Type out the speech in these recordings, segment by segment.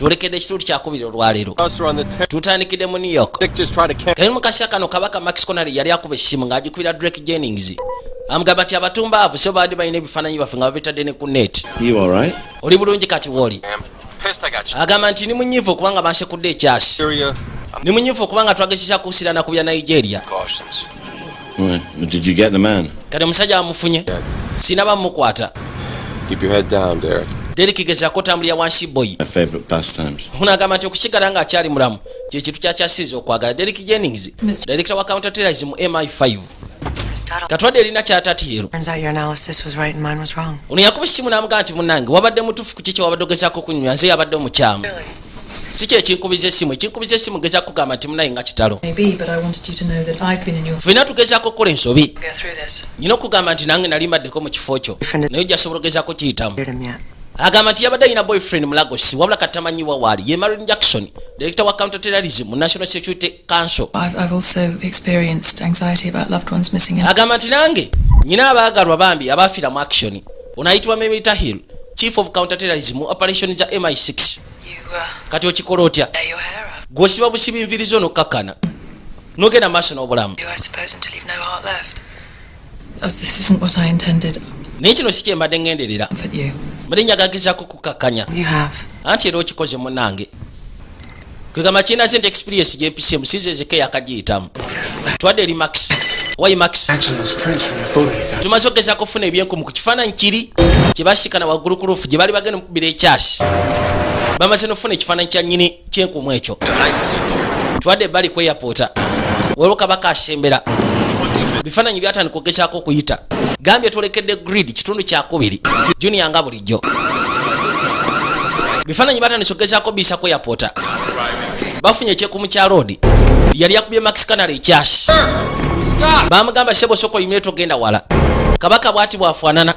tulekedde ekitundu kyakubiri olwaleero tutandikidde mu New York kali mu kaseera kano kabaka Max Connery yali akuba essimu ng'agikubira Drake Jennings amugamba nti abatumbaavu so baadde balina ebifaananyi baffe nga babitadde ne ku net. Oli bulungi kati wooli? Agamba nti ni munyiivu kubanga bansekudde ekyasi, ni munyiivu kubanga twagezesa kuusirana ku bya Nigeria. Kati omusajja bamufunye sinaba mumukwata. Derek gezaako otambulira wansi boy. Agamba nti okusigala nga akyali mulamu kye kintu kyakyasiza okwagala. Derek Jennings, director wa counterterrorism mu MI5. Katwadde erina kyatatiiro. Ono yakuba essimu n'amugamba nti munnange wabadde mutuufu ku kiki wabadde ogezaako okunyumya, nze yabadde omukyamu. Si kye kinkubiza essimu, ekinkubiza essimu gezaako kugamba nti munnange nga kitalo. Fena tugezaako okukola ensobi. Nyina okugamba nti nange nali mbaddeko mu kifo kyo naye ojja sobola ogezaako kiyitamu. Agamba nti yabadde alina boyfriend mu Lagos wabula kati tamanyiwa waali. Ye Marlon Jackson, director wa counterterrorism mu National Security Council. I've also experienced anxiety about loved ones missing. Agamba nti nange nyina abaagalwa bambi abafiira mu action. Ono ayitibwa Memita Hill, chief of counterterrorism operations za MI6. Kati okikola otya? Gw'osiba busibi nvirizo n'okkakana n'ogenda maaso n'obulamu. This isn't what I intended. Naye kino si kye mbadde ngenderera. Mbadde njagagezaako kukakkanya anti era okikoze munnange. Kwegamba kirina zente experience gy'empise musiizezeko yakagiyitamu. Twadde eri Max. Why Max? Tumaze okugezaako okufuna ebyenkumu ku kifaananyi kiri kye basikana waggulu ku luufu gye baali bagenda mukubira ekyasi. Bamaze n'okufuna ekifaananyi kya nnyini kyenkumu ekyo. Twadde ebbali ku airport waliwo kabaka asembera. Bifaananyi byatandika okugezaako okuyita. Gambye tulekedde grid kitundu kyakubiri junior nga bulijjo. Bifaananyi batandise okugezaako biisa ku airport. Bafunye ekyekumu kya road yali yakubye Max Connery ekyasi. Bamugamba sebo soko yimire togenda wala. Kabaka bwati bwafaanana.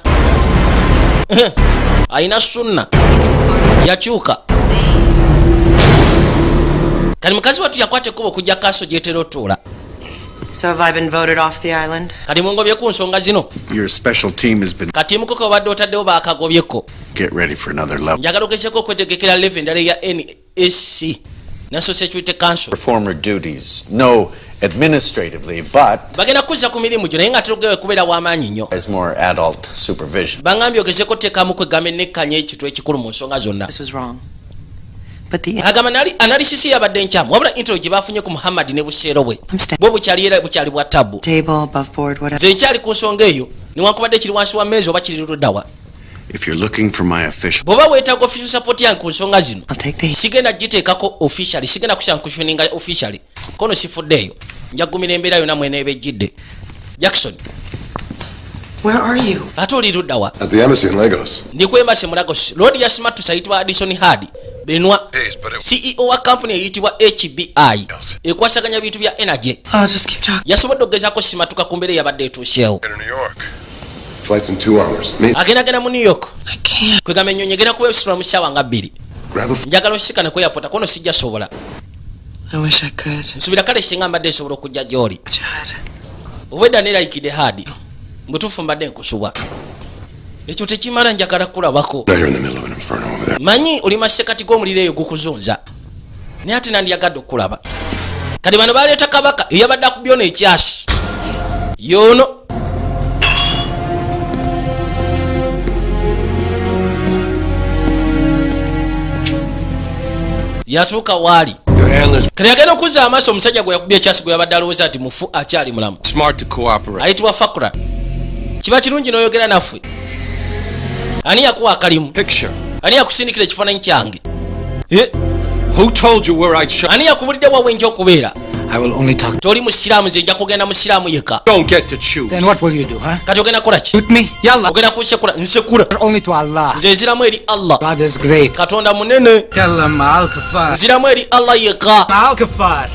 Aina sunna yakyuka. Kali mukazi watu yakwate kubo kujja kaso gyetero otuula. So have I been voted off the island? Kati mungobye ku nsonga zino. Your special team has been. Kati mukoko badde otaddewo baakagobyeko. Get ready for another level. Njagala ogezeeko okwetegekera level endala ya NSC, National Security Council. Performer duties, no administratively, but bagenda kuzza ku mirimu gyo naye nga terugewe kubeera w'amaanyi nnyo. as more adult supervision. Bangambye ogezeeko oteekamu kwegamba ennekkanya ekitu ekikulu mu nsonga zonna. This was wrong. But the Agamba analysis yabadde nkyamu wabula intro gye bafunye ku Muhammad ne buseero bwe bwo bukyali era bukyali bwa tabu. table, above board, whatever. Nze nkyali ku nsonga eyo newankubadde kiri wansi wa mmeezi oba kiri luddawa. If you're looking for my official, bw'oba weetaaga official support yange ku nsonga zino I'll take the sigenda giteekako officially, sigenda kusankushioninga officially kono sifuddeeyo njagumira embeera yonna mwene ebejjidde. Jackson, Where are you? ate oli luddawa? At the embassy in Lagos. Ndi ku embassy mu Lagos. Lord ya smart tusayitibwa Addison Hard Benwa, CEO wa company eyitibwa HBI ekwasaganya bintu bya energy. Oh, just keep talking. Yasobodde okugezaako simatuka ku mbeera eyabadde etuuseewo. New York. Flight's in 2 hours. Agenda mu New York. I can't. Kwegamba ennyonyi egenda kubeesula mu ssaawa nga 2. Grab a Njagala osikane ku airport kono sijja sobola. I wish I could. Nsubira kale singa mbadde nsobola okujja gy'oli. Jihad. Obwedda neerayikidde Hard. Mutuufu mbadde nkusubwa. Ekyo tekimala njagala kulabako. Now you're in the middle of an inferno over there. Manyi oli masekati g'omuliro eyo gukuzunza. Naye ate nandyagadde okulaba. Kati bano baleeta kabaka eyabadde akubyona ekyasi. Yoono. Yatuuka waali. Kati yagenda okuzza amaaso omusajja gwe yakubye ekyasi gwe yabadde alowooza nti mufu akyali mulamu. Smart to cooperate. Ayitibwa Fakura. Kiba kirungi n'oyogera naffe. Ani yakuwa akalimu? Picture. Ani yakusindikira ekifaananyi kyange? Who told you where I'd show? Ani yakubulidde wa wenja okubeera? I will only talk. Toli musiraamu nze nja kugenda musiraamu yekka. Don't get to choose. Then what will you do, huh? Kati ogenda kukola ki? Shoot me? Yalla. Ogenda kunsekula? Nsekula. Only to Allah. Nze nziramu eri Allah. God is great. Katonda munene. Tell them Al-Kafar. Nziramu eri Allah yekka. Al-Kafar.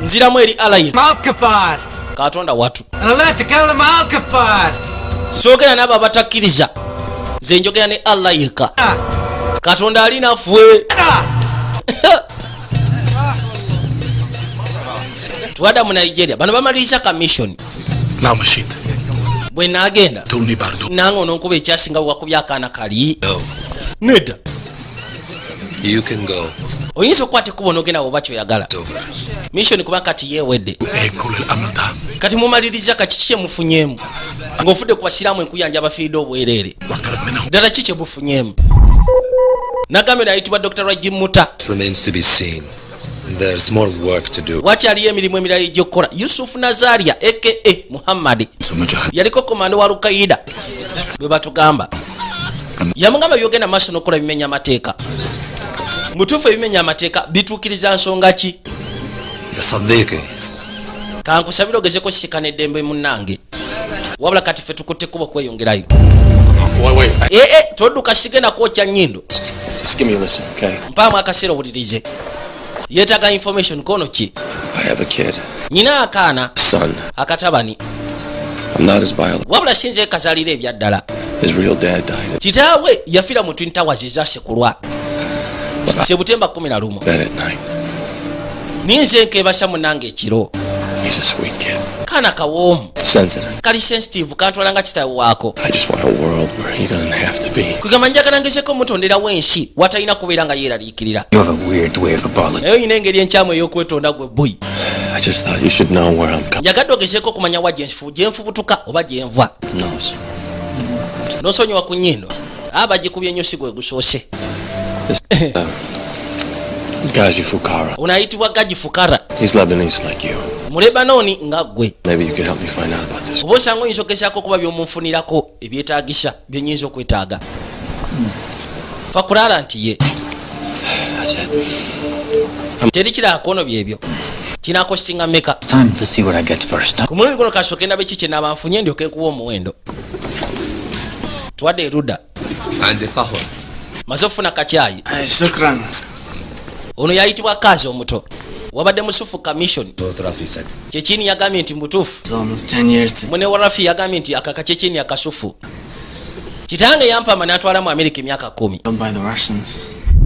Nziramu eri Allah yekka. Al-Kafar. Katonda watu. And Allah to kill them Al-Kafar. Soogera n'abo abatakkiriza. Nze njogera ne Allah yekka. Katonda ali naffe. Tuwada mu Nigeria bano bamaliriza commission. Now Mashid. Bwe naagenda Told me Bardo. nange ononkuba ekyasinga wakubya akaana kali. Nedda. You can go. oyinza okukwata ekkubo n'ogenda bw'oba kyoyagala. Mission kuba kati yeewedde. Kati mumaliriza kati kiki mufunyeemu ng'ofudde ku basiraamu enkuyanja abafiiridde obwereere. Ddala ki kye bufunyeemu? Nagambye nayitibwa Dr. Rajim Muta. Remains to be seen. There's more work to do. Wakyaliyo emirimu emirala egy'okukola. Yusuf Nazaria aka Muhammad yaliko komando wa Al-Qaeda bwe batugamba. Yamugamba byogenda maaso n'okukola bimenya amateeka. Mutuufu ebimenya amateeka bituukiriza nsonga ki? Sadiqi. Kankusabira ogezeko sikana eddembe munnange. Wabula kati ffe tukutte kuba kweyongerayo. Todduka sigenda kwokya nnyindo. Just give me a listen, okay? Mpaamu akaseera owulirize. Yeetaaga information kono ki? I have a kid. Nyina akaana. Son. Akatabani. I'm not his biological. Wabula sinze kazaalira ebyaddala. His real dad died. Kitaawe yafiira mu Twin Towers ezasekulwa. Sebutemba 11. Bed at night. Ninze nkebasa munnange ekiro. He's a sweet kid. Kaana kawoomu. Sensitive. Kali sensitive kantwala nga kitaawe waako. I just want a world where he doesn't have to be. Kugamba njagala ngezeko mutonderawo ensi watalina kubeera nga yeeraliikirira. You have a weird way of apologizing. Naye olina engeri enkyamu ey'okwetonda gwe boy. I just thought you should know where I'm coming. Njagadde ogezeeko okumanya wa gye nfubutuka oba gye nva. Nose. N'osonyiwa ku nnyindo. Bagikubye nnyo si gwe gusoose. Gaji Fukara. Unayitibwa Gaji Fukara. He's Lebanese like you. Mu Lebanoni nga ggwe. Maybe you could help me find out about this. Oba osanga oyinza okugezaako okuba by'omunfunirako ebyetaagisa bye nnyinza okwetaaga. Fa kulala nti ye. That's it. Teri kirala kono byebyo. Kinaakostinga mmeka? Time to see what I get first. Ku mulundi guno kasooke ndabe ki kye naaba nfunye ndyoke nkuba omuwendo. Tuwadde erudda. Andi Fahwa. Maze okufuna kacyayi. Shukran. Ono yayitibwa Kazi omuto. Wabadde musufu commission. Rafi said. Kyekini yagambye nti mutuufu. It's almost 10 years to... Mwene wa Rafi yagambye nti akaka kyekini akasufu. Kitange yampama n'atwala mu Amerika emyaka 10. by the Russians.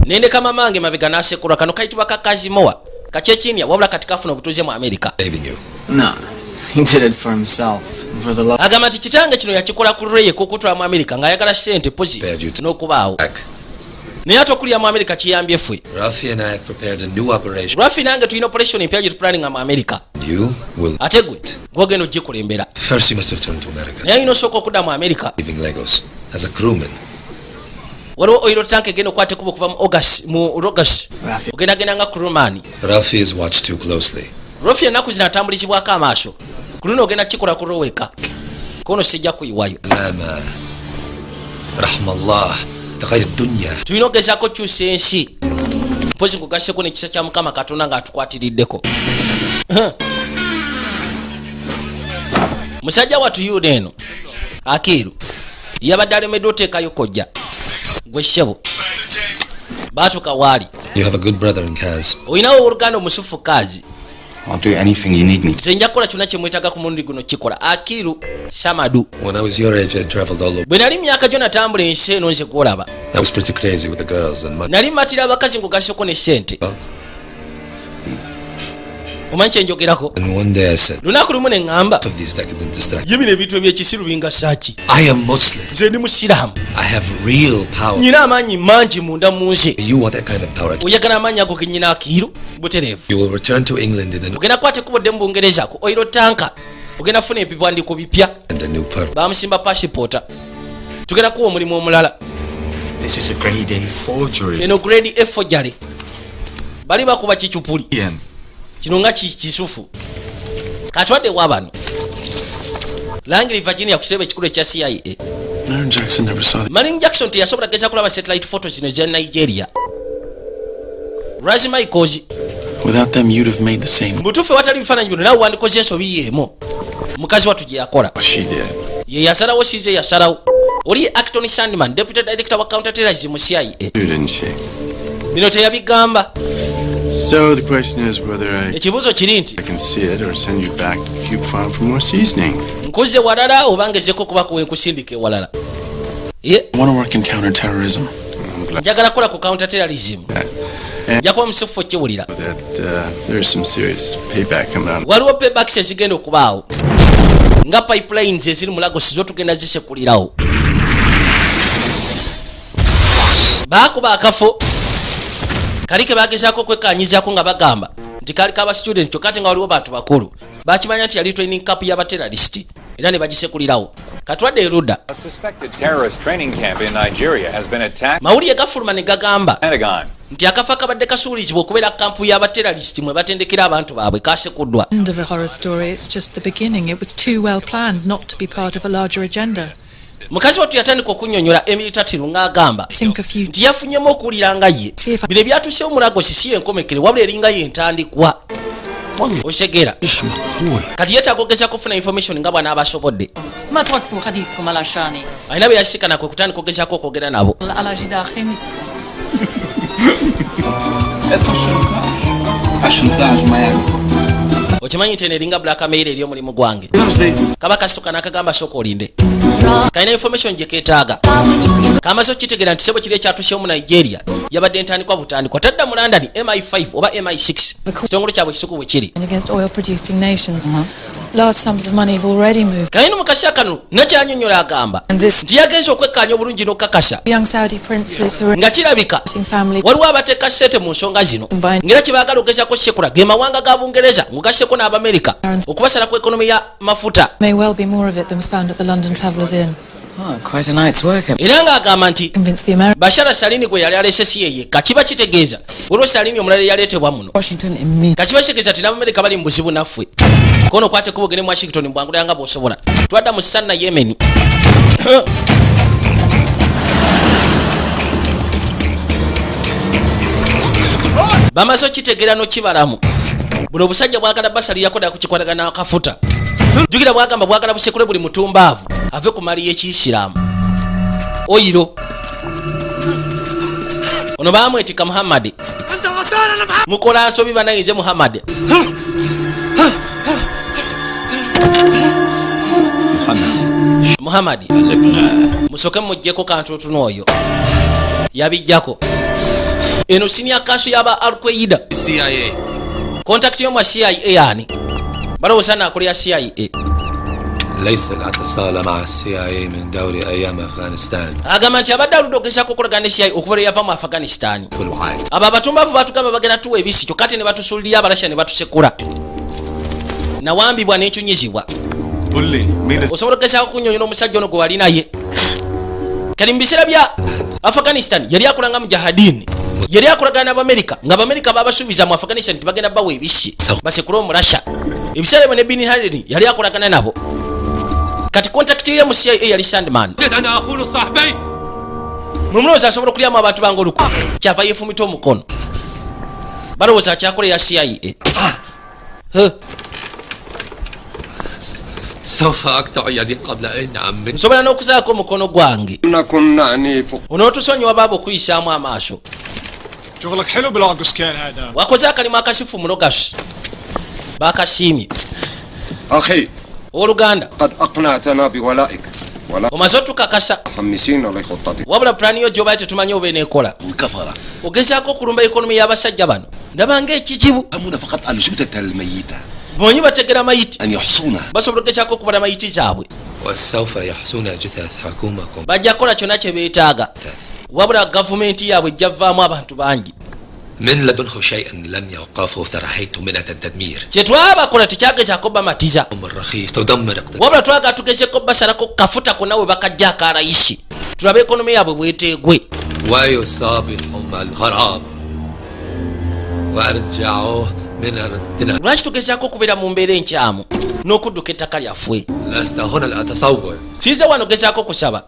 Nendeka mamange mabega n'asekulwa kano kayitibwa Kakazimowa. Kakyekini wabula kati kafuna obutuuze mu Amerika. Saving you. No. He did it for himself. For the love... Agamba nti kitange kino yakikola ku lulwe kukutwala mu Amerika ng'ayagala ssente pozi n'okubaawo. Naye ate okulya mu Amerika kiyambye ffe. Rafi and I have prepared a new operation. Rafi nange tulina operation empya gye tupulaninga mu Amerika. You will... Ate gwe gwogenda ogikulembera. First you must return to America. Naye alina osooka okudda mu Amerika. Leaving Lagos as a crewman. Waliwo oil tank egenda okukwata ekkubo okuva mu Rogas. Ogendagenda nga crewman. Rafi is watched too closely. Rafi ennaku zino atambulizibwako amaaso. Ku luno ogenda kikola ku lwoweka. Kono sijja kuyiwayo. Lama. Rahmallah. Tagayir dunya. Tulina ogezaako kyusa ensi. Mpozi kugaseko n'ekisa kya Mukama Katonda ng'atukwatiriddeko. Musajja wattu yuno eno Akiru yabadde alemeddwa oteekayo kojja gwe ssebo baatuka waali. You have a good brother in Kaz. Olinawo oluganda omusufu Kazi. I'll do anything you need me to. Nze nja kukola kyonna kye mwetaaga ku mulundi guno kikola. Akiru Samadu. When I was your age, I traveled all over. Bwe nali myaka gyo natambula ensi eno nze gwolaba. I was pretty crazy with the girls and money. Nali matira abakazi ngugaseko ne ssente. Omanyi kye njogerako? And one day I said, lunaku lumu ne ŋŋamba of these decadent distractions. ye bino ebintu ebyekisiru bingasaaki. I am Muslim. Nze ndi musiraamu. I have real power. Nyina amaanyi mangi munda mu nze. You want that kind of power. Oyagala amaanyi ago ge nnyina Akiru butereevu. You will return to England in an... Ogenda kukwata ekkubo dde mu Bungereza ku oil tanka. Ogenda kufuna ebiwandiiko bipya. and a new purpose. Bamusimba passport. Tugenda kuwa omulimu omulala. This is a grade A forgery. Eno grade F forgery. Bali bakuba kicupuli. Ian. Kino nga kisufu. Katwadde wabano. Langley Virginia kusebe ekikulu ekya CIA. Marilyn Jackson never saw that. Marilyn Jackson teyasobola kugeza kulaba satellite photos zino za Nigeria. Razi Michaels. Without them, you'd have made the same. Mbutufe watali bifaananyi bino nawe wandikoze ensobi yeemu. Mukazi wattu gye yakola. She did. Ye yasalawo size yasalawo. Oli Acton Sandman, Deputy Director wa Counterterrorism mu CIA. Didn't she? Bino teyabigamba. So the question is whether I Ekibuuzo kiri nti can see it or send you back to the cube farm for more seasoning. nkuze walala oba ngezeko okuba kuwe nkusindike walala. I want to work in counterterrorism. Njagala kukola ku counterterrorism. Nja kuba musufu okiwulira. That there is some serious payback coming out. Waliwo paybacks ezigenda okubaawo. Nga pipelines eziri mu Lagos zo tugenda zisekulirawo. Baakuba akafo. kali ke bagezaako kwekkaanyizaako nga bagamba nti kali kaba student kyokka nga waliwo bantu bakulu bakimanya nti yali training camp y'abaterrorist era ne bagisekulirawo katwadde erudda mawulire gafuluma ne gagamba nti akafa kabadde kasuulizibwa okubeera kampu y'abaterrorist mwe batendekera abantu baabwe kasekuddwa. End of a horror story. It's just the beginning. It was too well planned not to be part of a larger agenda. Mukazi wattu yatandika okunnyonnyola Emily Tatiru ng'agamba nti yafunyemu okuwulira nga ye bino ebyatuseewo mulago si enkomekere wabula eringa ye entandikwa oshegera kati yeetaaga okugeza kufuna information nga bwana abasobodde alina bye yasikana kwe kutandika okugezako okwogera nabo. Okimanyi tene eringa blackmail eri omulimu gwange kaba kasituka n'akagamba sooka olinde kalina information gye keetaaga kamaze okkitegera nti sebo kiri ekyatuseewo mu Nigeria yabadde entandikwa butandikwa tadda mu London MI5 oba MI6 kitongole kyabwe kisuku bwe kiri kalina mukasya kano nakyanyonnyola agamba nti yagenza okwekkaanya obulungi n'okukakasa nga kirabika waliwo abateeka ssente mu nsonga zino ngera kyebaagala okugezako sekula ge mawanga ga Bungereza mugasseko n'Abamerika okubasala ku ekonomi ya mafuta era ng'agamba nti Bashar Salini gwe yali alese si yeye kakiba kitegeeza olwo Salini omulala yaleetebwa muno kakiba kitegeeza ti n'Abamerika bali mu buzibu naffe kono kwate kubogere mu Washington mbwangula nga bw'osobola twadda mu Sanna Yemen bamaze okitegeera n'okibalamu buno obusajja bwagala basalirako ddala kukikwatagana akafuta jjukira bwagamba bwagala busekule buli mutumbaavu ave ku mali y'ekiyisiraamu oyiro ono baamwetika Muhammad mukola nsobi banayize Muhammad Muhammad musoke mujjeko kantu tuno oyo yabijjako eno senior council yaba Al-Qaeda CIA contact yo mu CIA yani balowooza naakolera CIA ليس الاتصال مع CIA من دور أيام أفغانستان agamba nti abadde aludde okugezako okolagana ne CIA okuva lwe yava mu Afghanistan abo abatumbavu batugamba bagenda tuwa ebisi kyokka ate ne batusuulirira abalasha ne batusekula nawambibwa n'encunyizibwa osobola okugezako kunyonyola omusajja ono gwe wali naye kali mu biseera bya Afghanistan yali akolanga mujahadini yali akolagana n'Abamerika ng'Abamerika babasuubiza mu Afghanistan tibagenda bawa ebisi basekule omulasha ebiseera ebyo ne Bin Laden yali akolagana nabo kati contact ye mu CIA yali Sandman mumulowooza asobola okulyamu abantu bange oluku kyava yeefumita omukono balowooza akyakolera CIA سوف أقطع يدي قبل أن أعمل nsobola n'okuzaako omukono gwange onootusonyiwa baaba okuyisaamu amaaso شغلك حلو بالأوغوس كان هذا wakoze akalimu akasifu muno gasu bakasiimye أخي owooluganda قد أقنعتنا بولائك omaze otukakasa متحمسين لخطتك wabula pulaani yo gy'obaye tetumanyi oba eneekola ogezaako okulumba ekonomi y'abasajja bano ndaba ng'ekizibu bonyi bategera mayiti basobola ogezaako okubala mayiti zaabwe وسوف يحصون جثث حكومكم bajja kukola kyonna kye beetaaga wabula gavumenti yaabwe ejja vaamu abantu bangi من لدنه شيئا لم يوقفه ثرحيت منة التدمير kye twabakola tekyagezaako bamatiza الرخيص تدمر اقتصاد wabula twaga tugezeko basalako kafuta konna we bakajjaako arayisi tulabe ekonomi yaabwe bweteegwe ويصابهم الخراب وارجعوه من ردنا lwaki tugezaako okubeera mu mbeera enkyamu n'okudduka ettaka lyaffe لست هنا لأتصور siize wano gezaako kusaba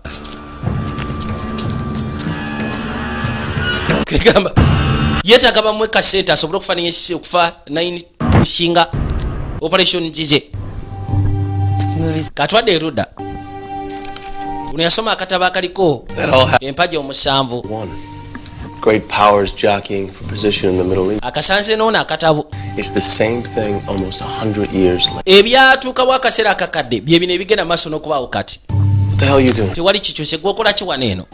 kegamba yeetaaga bamwe ka sente asobole okufaananya ekisi okufa 9 kusinga operation zize katwadde erudda uno yasoma akatabo akaliko empaja omusanvu Great powers jockeying for position in the Middle East. akasanze n'ono akatabo It's the same thing almost 100 years later. ebyatuukawo akaseera akakadde bye bino ebigenda maaso n'okubaawo kati What the hell are you doing? tewali kikyuse gwokola ki wano eno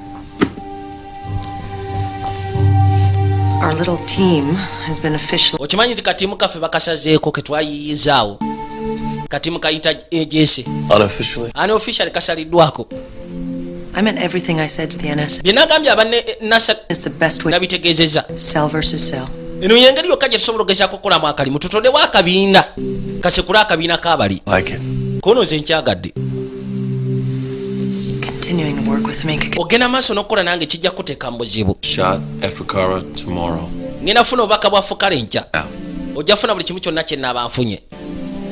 Our little team has been officially okimanyi nti katiimu kaffe bakasazeeko ke twayiyizaawo katiimu kayita ejese Unofficially? ani official kasaliddwako I meant everything I said to the NSA. byenagambye abanne nasa Is the best way. nabitegeezezza Cell versus cell. eno yengeri yokka gye tusobola okugezaako okukolamu akalimu tutondebwo akabiina kasekule akabiina kabali Like it. kono nze nkyagadde Continuing to work with me. ogenda maaso n'okukola nange kijja kuteeka mu buzibu Shot at Fukara tomorrow. ngenda funa obubaka bwa fukala enkya ojja funa buli kimu kyonna kye nnaaba nfunye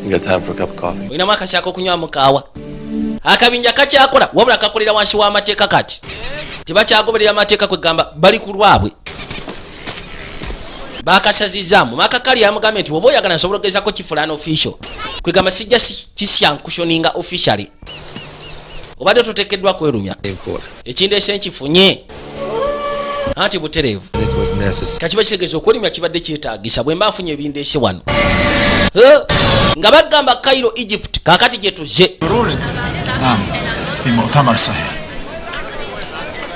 You got time for a cup of coffee? olinamu akasi ak'okunywamu kaawa akabinja kakyakola wabula kakolera wansi w'amateeka kati tebakyagoberera amateeka kwegamba bali ku lwabwe bakasazizaamu makakali yamugambye nti oba oyagala nsobola ogezako kifulana official kwegamba sijja kisyankushoninga officially obadde toteekeddwa kwerumya ekindeese nkifunye anti butereevu kakiba kitegeeza okwerimya kibadde kyetaagisa bwe mba nfunye ebindeese wano nga bagamba Cairo Egypt kakati gye tuzze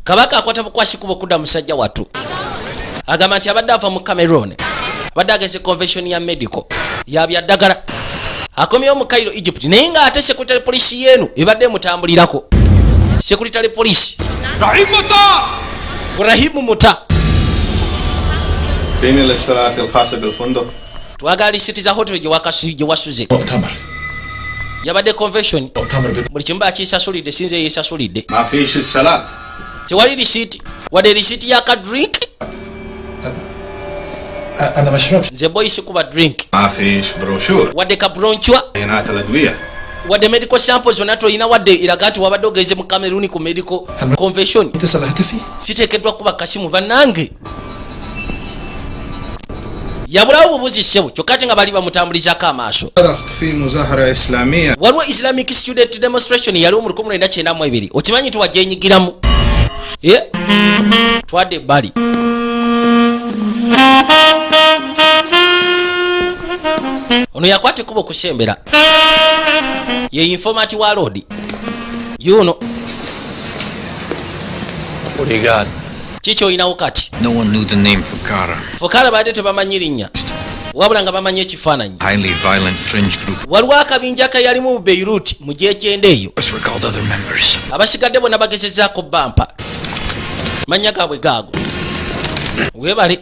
kabaka akwata bukwasi kuba okudda musajja wattu agamba nti abadde ava mu Cameroon abadde ageze convention ya medical yabyaddagala akomyewo mu Cairo Egypt naye nga ate secretary police yeenu ebadde mutambulirako secretary police Rahimu Muta twagala lisiti za hotel gye wasuze yabadde convention buli kimu bakisasulidde sinze yesasulidde tewali lisiti wadde lisiti yaka drink nze boyisi kuba drink wadde kabronchwa wadde medical samples zonna toyina wadde eraga nti wabadde ogeze mu Cameroon ku medical convention siteekeddwa kuba kasimu bannange yabulawo bubuzi ssebo kyokka ate nga bali bamutambulizako amaaso waliwo Islamic student demonstration yaliwo mu 1992 okimanyi nti wajja enyigiramu twadde ebbali ono yakwata ekkuba okusembera ye informant wa load yuno What do you got? kiki olinawo kati No one knew the name Fukara. fukara badde tebamanyi linnya wabula nga bamanyi ekifaananyi Highly violent fringe group. waliwo akabinja kayalimu mu Beirut mu gyekyende eyo Recalled other members. abasigadde bonna bagezezaako bampa manya gaabwe gaago weebale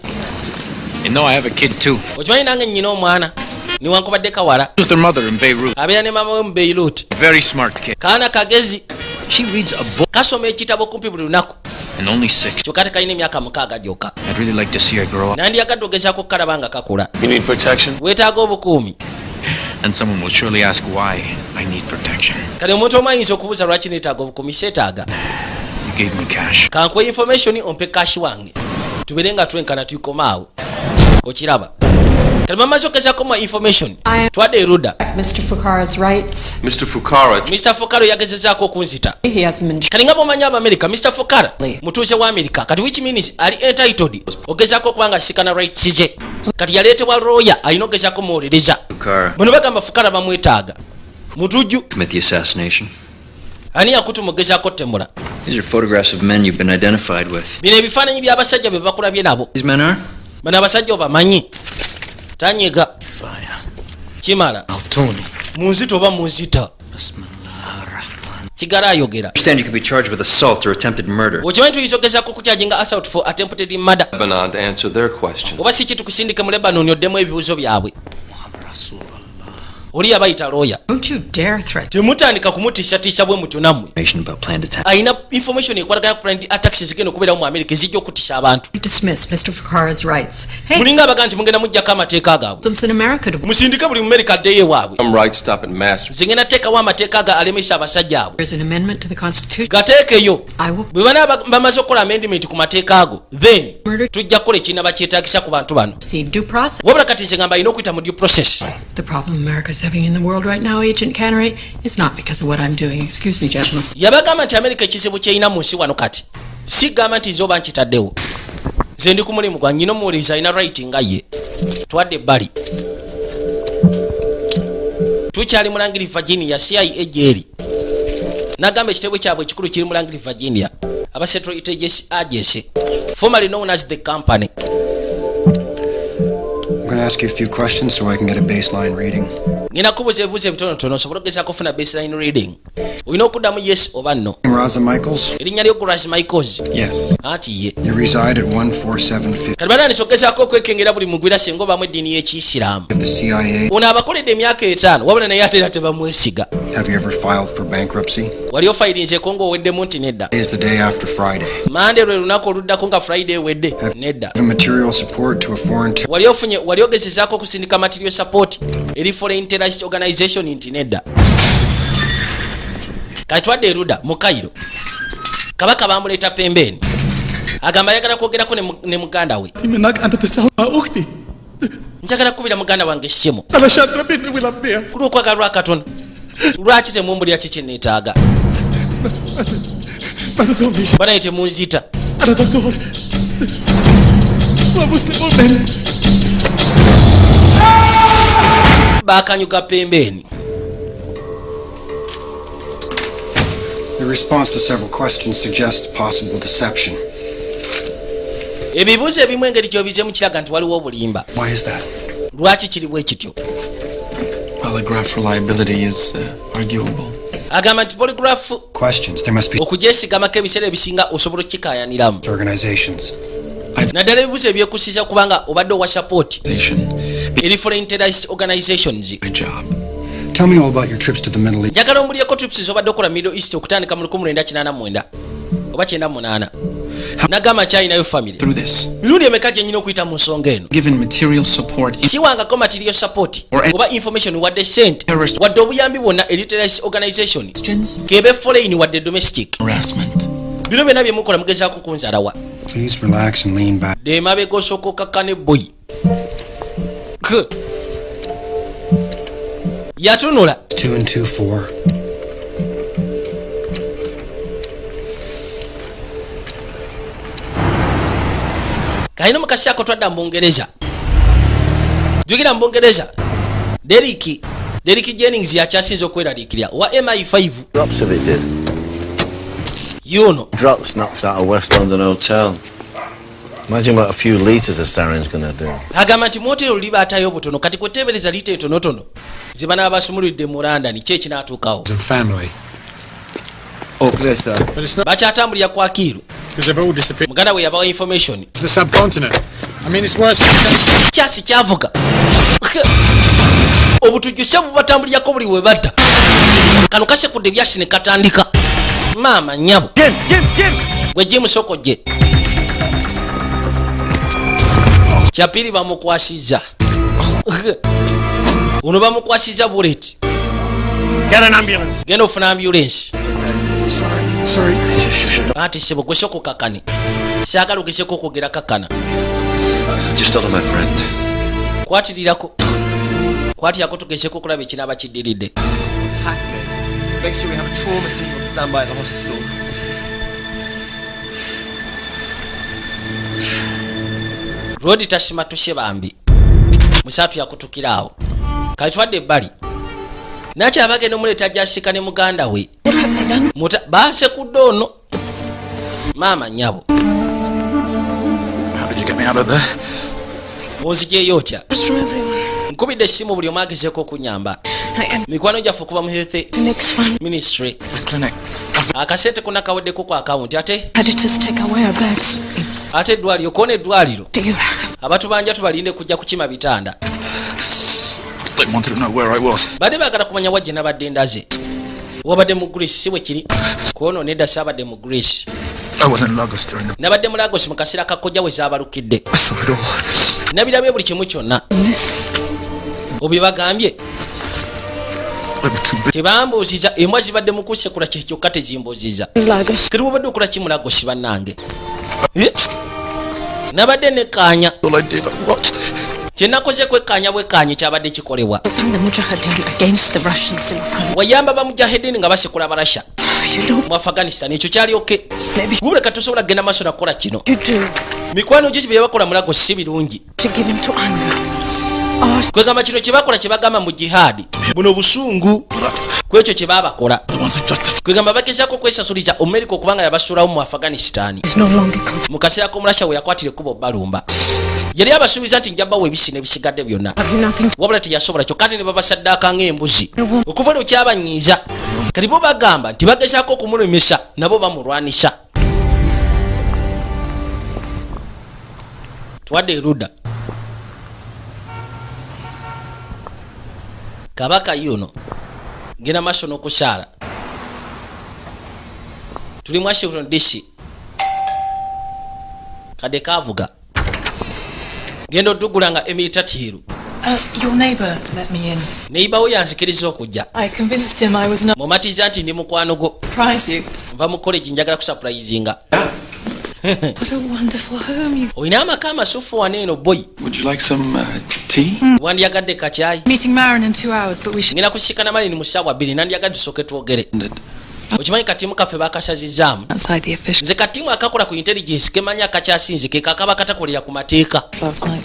You know I have a kid too. okimanyi nange nnyina omwana niwankubadde kawala With their mother in Beirut. abeera ne maama we mu Beirut Very smart kid. kaana kagezi She reads a book kasoma ekitabo kumpi buli lunaku and only 6. kyokka tekalina emyaka 6 gyokka I'd really like to see her grow up. nandiyagadde ogezaako kukalaba nga kakula You need protection? weetaaga obukuumi And someone will surely ask why I need protection. kale omuntu omu ayinza okubuuza lwaki neetaaga obukuumi seetaaga You gave me cash. kankwe information ompe kashi wange tubeere nga twenkana tuikomaawo okiraba kale bamaze okugezaako mu information twadde eruda Mr. Fukara's rights. Mr. Fukara. Mr. Fukara yagezezaako okunzita He hasn't been. kali nga bwomanyi Abamerika Mr. Fukara mutuuze wa Amerika kati which means ali entitled ogezaako okuba nga asikana rights ze kati yaleetebwa lawyer alina ogezaako muwuliriza bano bagamba Fukara bamwetaaga mutujju Commit the assassination. ani yakutuma ogezaako temula These are photographs of men you've been identified with. bino ebifaananyi by'abasajja be bakulabye nabo These men are? bano abasajja obamanyi tanyiga kimala munzita oba munzita sigala ayogera Understand you could be charged with assault or attempted murder. okimanyi tuyinza okugezaako okukyajinga assault for attempted murder Lebanon to answer their question. oba si kitukusindike mu Lebanon oddemu ebibuuzo byabwe oli yabayita lawyer Don't you dare threaten. temutandika kumutiisatiisa bwe mutyo nammwe Information about planned attack. ayina information ekwatagana ku planned attacks zigenda okubeerawo mu America ezijja okutisa abantu Dismiss Mr. Fukara's rights. Hey, mulinga abaga nti mugenda mujjako amateeka gaabwe Muslims in America to musindike buli mumerika addeyo ewaabwe Some rights stop at mass. zingenda teekawo amateeka ga alemesa abasajja abo There's an amendment to the Constitution. gateekeyo I will. bwe bana bamaze okukola amendment ku mateeka ago then tujja kukola ekirina bakyetaagisa ku bantu bano See due process. wabula kati nze ngamba alina okuyita mu due process The problem America's having in the world right now, Agent Cannery, is not because of what I'm doing. Excuse me, gentlemen. yabagamba nti Amerika ekizibu kyeyina mu nsi wano kati si gamba nti nze oba nkitaddewo nze ndi ku mulimu gwa nnyina omuwuliriza alina right nga ye twadde ebbali tukyali mulangiri Virginia CIA gyeri nagamba ekitebwe kyabwe ekikulu kiri mulangiri Virginia aba Central Intelligence Agency formerly known as the company. I'm going to ask you a few questions so I can get a baseline reading. ngina kubuuza ebibuuzo ebitonotono osobole okugezaako okufuna baseline reading Oyina okuddamu yes oba no. Raza Michaels? Erinnya lyo Raza Michaels. Yes. Anti ye. You reside at 14750. Kalibana nisogezaako okwekengera buli mugwira singa obamu eddiini y'Ekiyisiraamu. The CIA. Ono abakoledde emyaka 5 wabula naye ate era tebamwesiga. Have you ever filed for bankruptcy? Wali ofayirinzeeko ng'oweddemu nti nedda. Is the day after Friday. Monday lwe lunaku oluddako nga Friday wedde. Nedda. Have material support to a foreign. Wali ogezezaako okusindika material support eri foreign terrorist organization nti nedda. Katwadde eruda mu Cairo. Kabaka bamuleeta pembeni. Agamba ayagala kwogerako ne muganda we. Njagala kubira muganda wange essimu. Kulwa okwagalwa katono. Lwaki temumbulira kiki neetaaga? Banaye temunzita. Bakanyuka pembeni. The response to several questions suggests possible deception. Ebibuuzo ebimu engeri gy'obizeemu kiraga nti waliwo obulimba. Why is that? Lwaki kiri bwe kityo? Polygraph reliability is arguable. Agamba nti polygraph questions there must be okugyesigambako ebiseera ebisinga osobola okukikayaniramu. Organizations. Naddala ebibuuzo ebyekusiza kubanga obadde owa support eri foreign terrorist organizations. Tell me all about your trips to the Middle East. Njagala ombulyeko trips z'obadde okola Middle East okutandika mu 1989 oba 98. Nagamba kyalinayo family. Mirundi emeka gyenyina okuyita mu nsonga eno. Given material support. Siwangako material support oba information wadde sente wadde obuyambi bwonna eri terrorist organization kebe foreign wadde domestic. Bino byonna byemukola mugezaako kunzalawa. Please relax and lean back. De mabega osooka okakkane boy. Yatunula 2 and 2 4. Kaino mukasi ako twadda mu Bungereza. Jugira mu Bungereza. Derrick Jennings yakyasinze okweraliikirira wa MI5. Drops of it did. You know. Drops knocks out a West London hotel. Imagine what a few litres of sarin's gonna do. Agamba nti motero liba atayo butono kati kwetebereza lita etonotono. Ziba n'abasumulidde mu London kye kinaatuukawo. Family. All clear, sir. Bakyatambulira kwa Kiiru. Because they've all disappeared. Muganda we yabawa information. The subcontinent. I mean, it's worse. Kyasi kyavuga. Obutujjusa bubatambulirako buli we badda. Kano kasekudde byasi ne katandika. Mama nyabo. Gwe Jim Soko gye. Kyapiri bamukwasiza. Uno bamukwasiza bullet. Get an ambulance. Genda ofuna ambulance. Sorry. Ati sebo gwe Soko kakane. Siagala ogeseko okwogera kakana. Just told my friend. Kwatirako tugeseko okulaba ekinaaba kiddiridde. What's happening? Make sure we have a trauma team on standby at the hospital. Rodi tashimatushe bambi. Musatu yakutukiraawo. Kalitwadde ebbali. Naki abagenda omuleeta ajasika ne muganda we. Basekudde ono. Maama nyabo. How did you get me out of there? Onzijeyo otya. Nkubidde essimu buli omu agezeeko okunyamba. Mikwano gyaffe okuva mu health ministry. Akasente konna kaweddeko ku akawunti ate eddwaliro koona eddwaliro abatubanja tubalinde kujja kukima bitanda. Badde baagala kumanya wajje nabadde ndaze. Wabadde mu Greece si bwe kiri. Kono nedda saabadde mu Greece. Nabadde mu Lagos mu kaseera kakojja we zaabalukidde. Nabirabye buli kimu kyonna. Obibagambye. Tebambuuziza embwa zibadde mu kusekula kyokka tezimbuuziza. Kati bw'obadde okola ki mu Lagos bannange? Nabadde nekkaanya. Kyenakoze kwekkaanya bwekkaanya kyabadde kikolebwa. Wayamba bamujahedini nga basekula Abarasha mu Afghanistan. Ekyo kyali oke. Guleka tosobola kugenda maaso nakukola kino. Mikwano gye bye bakola mu Lagos si birungi. kwegamba kino kyebakola kyebagamba mu jihadi buno busungu kwekyo kyebabakola kwegamba bakezako kwesasuliza Amerika okubanga yabasuulawo mu Afghanistan mu kaseera k'omulasha we yakwatira ekkubo balumba yali abasuubiza nti njabawo ebisi n'ebisigadde byonna wabula teyasobola kyokka ate ne babasaddaaka ng'embuzi okuva lwe kyabanyiiza kati bo bagamba nti bagezaako okumulemesa nabo bamulwanisa twadde eruda kabaka yuno genda maaso n'okusaala tuli mu Washington DC kadde kavuga genda oddugulanga emitatiiru Your neighbour let me in. neighbour we yanzikiriza okujja I convinced him I was not. mumatiza nti ndi mukwano gwo Surprise you. nva mu college njagala kusurprisinga What a wonderful home you've. olina amaka amasufu wano eno boy Would you like some tea? wandyagadde kacyayi Meeting Marin in 2 hours, but we should. ngenda kusikana malini mu ssaawa 2 nandyagadde tusooke twogere okimanyi katiimu kaffe bakasazizaamu Outside the official. nze katiimu akakola ku intelligence kemanyi akakyasinze ke kakaba katakolera ku mateeka Last night.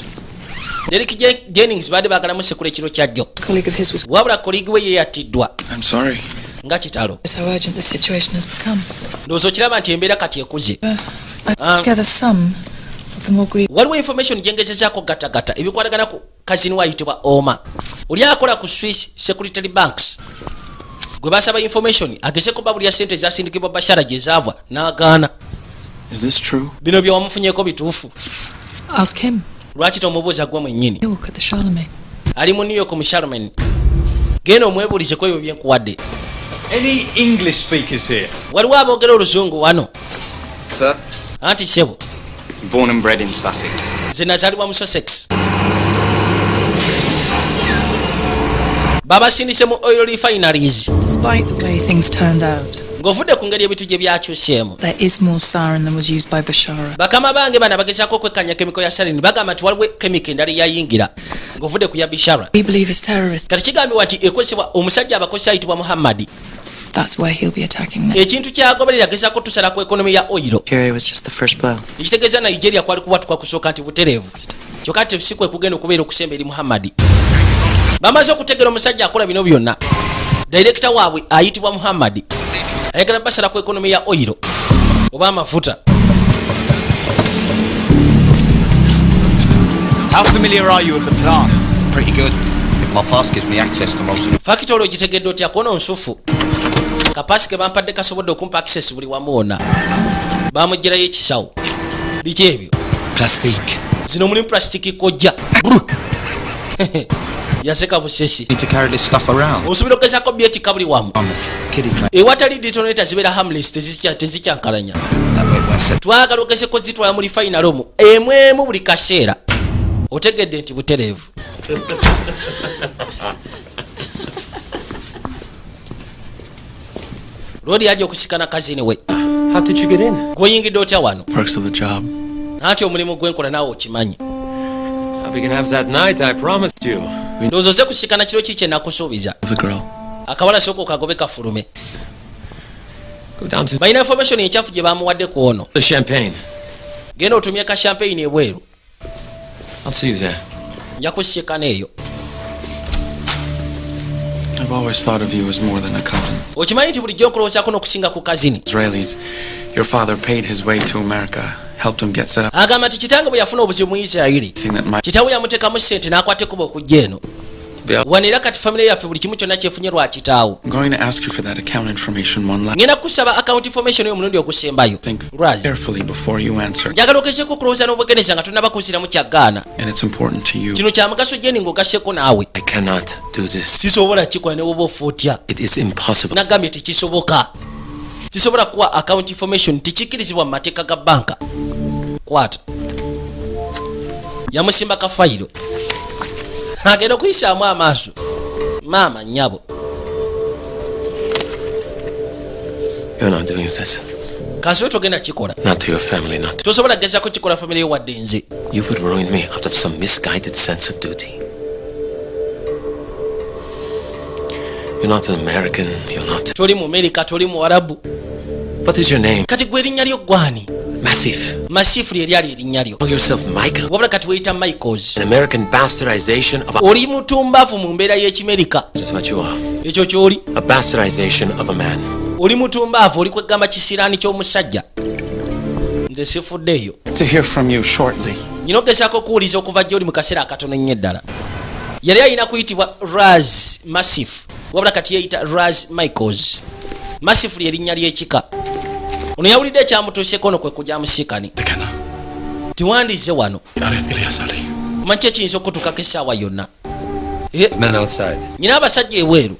Derek Jennings baadde baagalamu sekula ekiro kyajjo Colleague of his was. wabula koligi we ye yattiddwa I'm sorry. nga kitalo How urgent the situation has become. ndowooza okiraba nti embeera kati ekuze I gather some of the more grievous. waliwo information gyengezezaako gatagata ebikwatagana ku kazini wayitibwa Oma oli akola ku Swiss Security Banks gwe basaba information ageze kuba buli ya sente ezasindikibwa Bashara gye zaava n'agaana Is this true? bino bye wamufunyeko bituufu Ask him. lwaki tomubuuza gwe mwennyini York at the Charlemagne. ali mu New York mu Charlemagne genda omwebuulize ku ebyo byenkuwadde Any English speakers here? waliwo aboogera oluzungu wano Sir? anti sebo Born and bred in Sussex. nze nazaalibwa mu Sussex babasindise mu oil refineries Despite the way things turned out, ng'ovudde ku ngeri ebintu gye byakyuseemu there is more sarin than was used by Bashara. bakama bange bana bagezaako okwekanya kemiko ya sarini bagamba nti waliwo kemiko endala eyayingira ng'ovudde ku ya Bishara We believe it's terrorist. kati kigambibwa nti ekozesebwa omusajja abakozesa ayitibwa Muhammadi That's where he'll be attacking next. ekintu kyagoberera agezaako tusala ku ekonomi ya oil Nigeria was just the first blow. ekitegeeza Nigeria kwali kubwatuka kusooka nti butereevu kyokka nti si kwe kugenda okubeera okusemba eri Muhammadi bamaze okutegera omusajja akola bino byonna director waabwe ayitibwa Muhammadi ayagala basala ku ekonomi ya oil oba amafuta How familiar are you with the plant? Pretty good. My pass gives me access to most of the... factory ogitegedde otya kono nsufu kapasi ke bampadde kasobodde okumpa access buli wamu wonna bamugirayo ekisawo biki ebyo Plastique. zino mulimu plastic kojja yaseka busesi Need to carry this stuff around. osobola okugezaako byetika buli wamu Kiddie class. ewatali detonata zibeera harmless tezikyankalanya That way won't set. twagala ogezeko zitwala muri final omu emwemu buli kaseera otegedde nti butereevu lwoli yajja okusikana kazini we How did you get in? gweyingidde otya wano Perks of the job. anti omulimu gwenkola naawe okimanyi We can have that night, I promised you. ndowooza oze kusikana kiro ki kyenakusuubiza The girl. akawala sooka okagobe kafulume Go down to balina information ekyafu gye bamuwadde ku ono the champagne. genda otumye ka champagne ebweru I'll see you there. nja kusikana eyo I've always thought of you as more than a cousin. okimanyi nti bulijjo nkulowoozaako n'okusinga ku kazini Israelis, your father paid his way to America, helped him get set up. agamba nti kitange bwe yafuna obuzibu mu Isirayiri Thing that might kitaawe yamuteekamu ssente n'akwata ekkuba okujja eno be up. wano era kati famire yaffe buli kimu kyonna kyefunye lwa kitaawo I'm going to ask you for that account information one last. ngenda kusaba account information y'omulundi ogusembayo Think Lwazi carefully before you answer. njagala ogezeeko okulowooza n'obwegeneza nga tonnabakuziramu kyaggaana And it's important to you. kino kya mugaso jeni ng'ogasseko naawe I cannot do this. sisobola kikola ne woba ofuutya It is impossible. nagambye tekisoboka tisobola kuwa account information tekikkirizibwa mu mateeka ga banka kwata yamusimba ka fayiro agenda okuyisaamu amaaso maama nnyabo You're not doing this. kansibe togenda kikola Not to your family, not to... tosobola kugezako kikola famire yo wadde nze You would ruin me out of some misguided sense of duty. You're not an American. You're not... toli mu America toli mu Arabu What is your name? kati gwe erinnya lyo gwani Massif lye lyali erinnya lyo. Call yourself Michael. Wabula kati weeyita Michaels. An American bastardization of a... Oli mutumbavu mu mbeera y'Ekimerika. That's what you are. Ekyo ky'oli. A bastardization of a man. Oli mutumbavu, oli kwegamba kisiraani ky'omusajja. Nze sifuddeeyo. To hear from you shortly. Nyina ogezaako okuwuliza okuva gy'oli mu kaseera akatono ennyo eddala. Yali alina kuyitibwa Raz Massif. Wabula kati yeeyita Raz Michaels. Massif lye linnya ly'ekika. Ono yawulidde ekyamutuuseeko ono kwe kujja amusiikani. Tiwandize wano. Omanyi ekiyinza okutuukako essaawa yonna. Men outside. Nyina abasajja eweeru.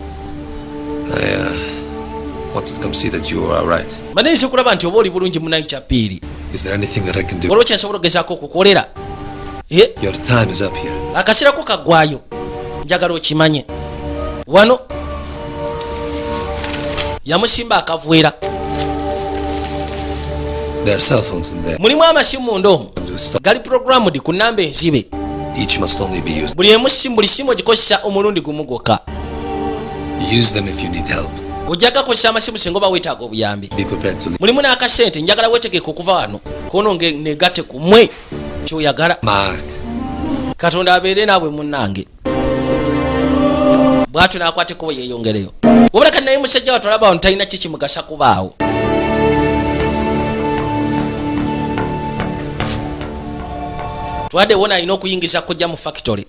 Wanted to come see that you are right. Manenze kulaba nti oba oli bulungi munayi kyapiiri. Is there anything that I can do? Waliwo kyensobola okugezaako okukolera. Your time is up here. Akaseerako kaggwayo. Njagala okimanye. Wano yamusimba akavuera. There are cell phones in there. Mulimu amasimu ndoomu. Gali programmed ku nnamba enzibe. Each must only be used. Buli simu ogikozesa omulundi gumu gwokka. Use them if you need help. Ojjaga kozesa amasimu singa oba weetaaga obuyambi. Be prepared to leave. Mulimu n'akasente njagala weetegeke okuva wano kono negate ku mmwe ky'oyagala. Mark. Katonda abeere naawe munnange. Bw'atyo n'akwateko bwe yeeyongereyo. Wabula kati naye musajja watulaba wano talina ki kimugasa kubaawo. Twadde wona alina okuyingiza kujja mu factory.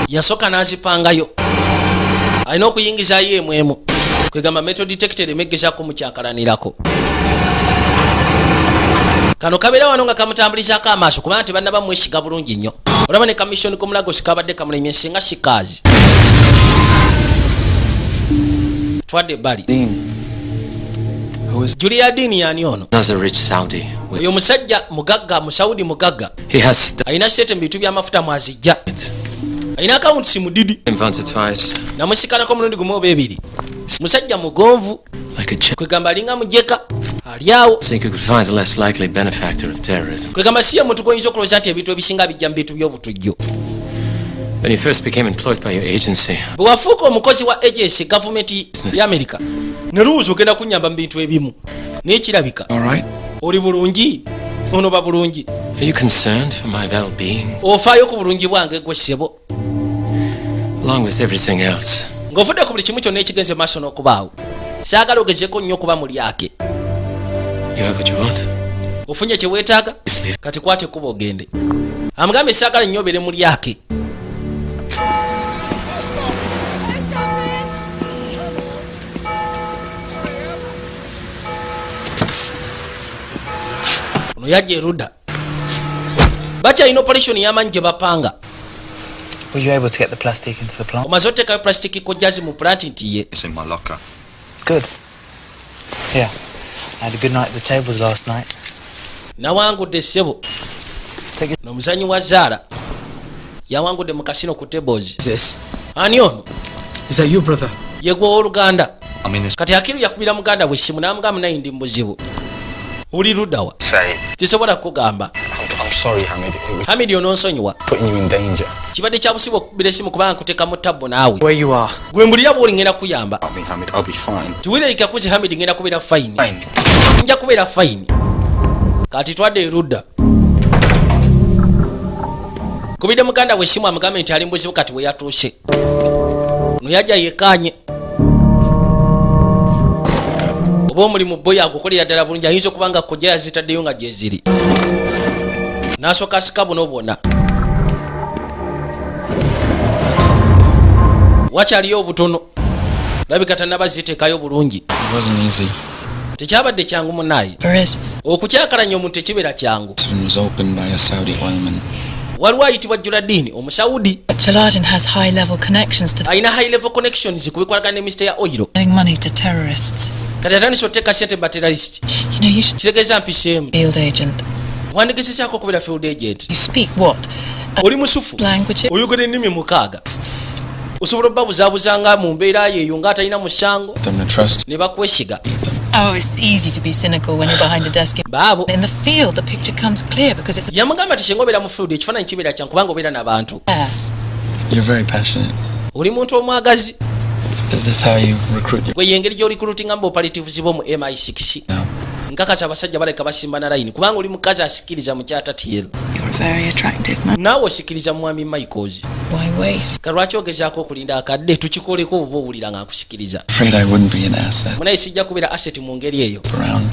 Yasooka n'azipangayo. Alina okuyingizayo emwemu. Kwegamba metal detector emegezaako mukyakalanirako. Kano kabeera wano nga kamutambulizaako amaaso kubanga tebannaba mwesiga bulungi nnyo. Olaba ne commission k'omulagosi kabadde kamulemye singa sikaazi. Twadde bali. Julia Dean yani ono. As a rich Saudi. Oyo musajja mugagga mu Saudi mugagga. He has alina sete mu bitu by'amafuta mwazijja. Alina account simu didi. Namusikanako mulundi gumu oba ebiri. Musajja mugonvu. Kwegamba alinga mujeka. Aliawo. So you could find a less likely benefactor of terrorism. Kwegamba siya muntu goyinza okulowooza nti ebintu ebisinga bijja mu bintu by'obutujju. When you first became employed by your agency. Bwe wafuuka omukozi wa agency gavumenti ya America. Ne luuzi ogenda kunnyamba mu bintu ebimu. N'ekirabika. Oli bulungi. Ono ba bulungi. Are you concerned for my well-being? Ofaayo ku bulungi bwange gwe ssebo. Along with everything else. Ng'ofudde ku buli kimu kyonna ekigenze maaso n'okubaawo. Saagala ogezeeko nnyo okuba mu lyake. You have what you want. Ofunye kye weetaaga? Kati kwate ekkuba ogende. Amugambe saagala nnyo obeere mu lyake. Ono yajja erudda. Bakyalina operation y'amaanyi gye bapanga. Were you able to get the plastic into the plant? Omaze oteekayo plastic kojjazi mu plant nti ye. It's in my locker. Good. Here. I had a good night at the tables last night. Nawangudde ssebo. N'omuzanyi wa Zara yawangudde mu kasino ku tables. This. Ani ono? Is that you, brother? Ye gwe ow'oluganda. I mean, kati Akiru yakubira muganda we essimu n'amugamba naye ndi mu buzibu. Oli ludda wa? Tisobola kukugamba. I'm sorry, Hamid. Hamid ononsonyiwa. Putting you in danger. Kibadde kya busibu okukubira essimu kubanga nkuteeka mu tabbo naawe. Where you are. Gwe mbulira bw'oli ngenda kuyamba. I mean, Hamid, I'll be fine. Tiwirerika kuzi Hamid ngenda kubeera fine. Nja kubeera fine. Kati twadde erudda. Kubidde muganda we essimu amugambe nti ali mu buzibu kati we yatuuse. Ono yajja yekkaanye. Oba omulimu boya agukolera ddala bulungi ayinza okuba nga kojja yazitaddeyo nga gye ziri. N'asooka asika buno bwonna. Wakyaliyo obutono. Labika tannaba ziteekayo bulungi. Tekyabadde kyangu munnaye. Okukyakalanya omuntu tekibeera kyangu. Waliwo ayitibwa Juladini omusaudi. Jaladin has high-level connections to. Ayina high-level connections ku bikwatagana ne Mr. ya Oil. Giving money to terrorists. Kati atandise oteeka ssente ba terrorist. You know, you should. Kitegeeza mpiseemu. Field agent. Wandigezesaako okubeera field agent. You speak what? Oli musufu. Language. Oyogera ennimi mukaaga. Osobola obbabuzabuzanga mu mbeera yeeyo ng'atalina musango. Ne bakwesiga. Oh, it's easy to be cynical when you're behind a desk. Babu. In the field, the picture comes clear because it's... Yamugamba tishengobera mu field ekifaananyi kibeera kya kubanga obeera n'abantu. You're very passionate. Oli muntu omwagazi. Is this how you recruit? Gwe yengeri gy'olicruitinga mu operatives b'omu MI6. No. Nkakasa abasajja baleka basimba na line kubanga oli mukazi asikiriza mu kyata TL. You're very attractive, man. Naawe osikiriza mwami Michaels. Why waste? Kalwaki ogezaako okulinda akadde tukikoleko oba owulira nga akusikiriza. Afraid I wouldn't be an asset. Munaye sijja kubeera asset mu ngeri eyo.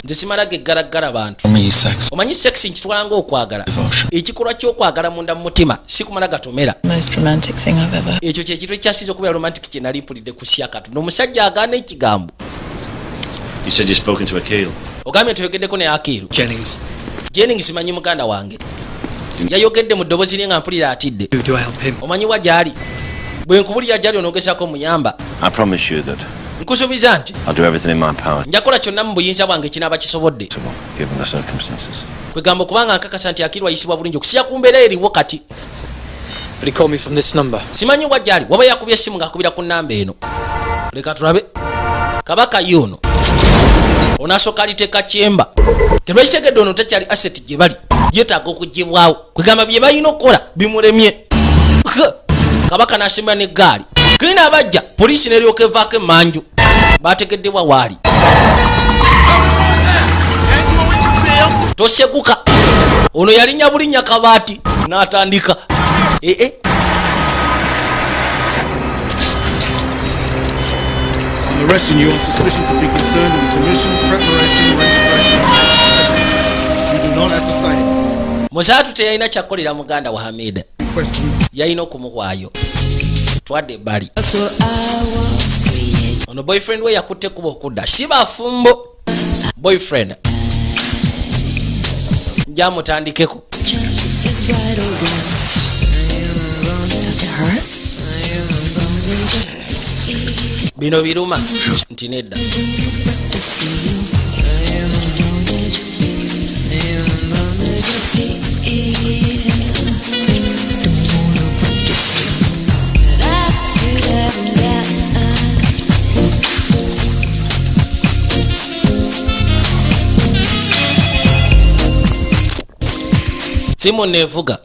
Nze simala geggalaggala bantu. For me, sex. Omanyi sex nkitwala ng'okwagala. Ekikolwa ky'okwagala munda mu mutima si kumala gatomera. Most romantic thing I've ever. Ekyo kye kintu ekyasiza okubeera romantic kye nali mpulidde ku syakatu. N'omusajja agaana ekigambo. You said you've spoken to Akil. Ogambye tuyogeddeko ne Akiru. Jennings manyi muganda wange. Yayogedde mu ddoboozi lye nga mpulira atidde. Omanyi wa gy'ali? Bwe nkubulira gy'ali onoogezaako muyamba. I promise you that Nkusuubiza nti I'll do everything in my power njakola kyonna mu buyinza bwange kinaaba kisobodde. given the circumstances. Kwegamba okubanga nkakasa nti Akiru ayisibwa bulungi okusinziira ku mbeera eriwo kati. But he called me from this number. Simanyi wa gy'ali waba yakubye essimu ng'akubira ku nnamba eno. Leka tulabe. Kabaka yuno. Onasooka aliteeka kyemba. Tebakitegeddde ono takyali asset gye bali. Yeetaaga okuggibwawo. Kwegamba bye balina okukola bimulemye. Kabaka n'asimbula n'eggaali. Genda abajja poliisi n'eryoka evaako emmanju. Baategeddebwa waali. Toseguka. Ono yalinnya bulinnya kabaati n'atandika. I'm arresting you on suspicion to be concerned with the commission, preparation, or integration. You do not have to say anything. Muzaatu teyalina kyakolera muganda wa Hamida. Yalina okumuwaayo. Twadde ebbali. Ono boyfriend we yakutte kuba okudda. Siba fumbo. Boyfriend. Nja mutandikeko. Bino biruma nti nedda. Simu nevuga.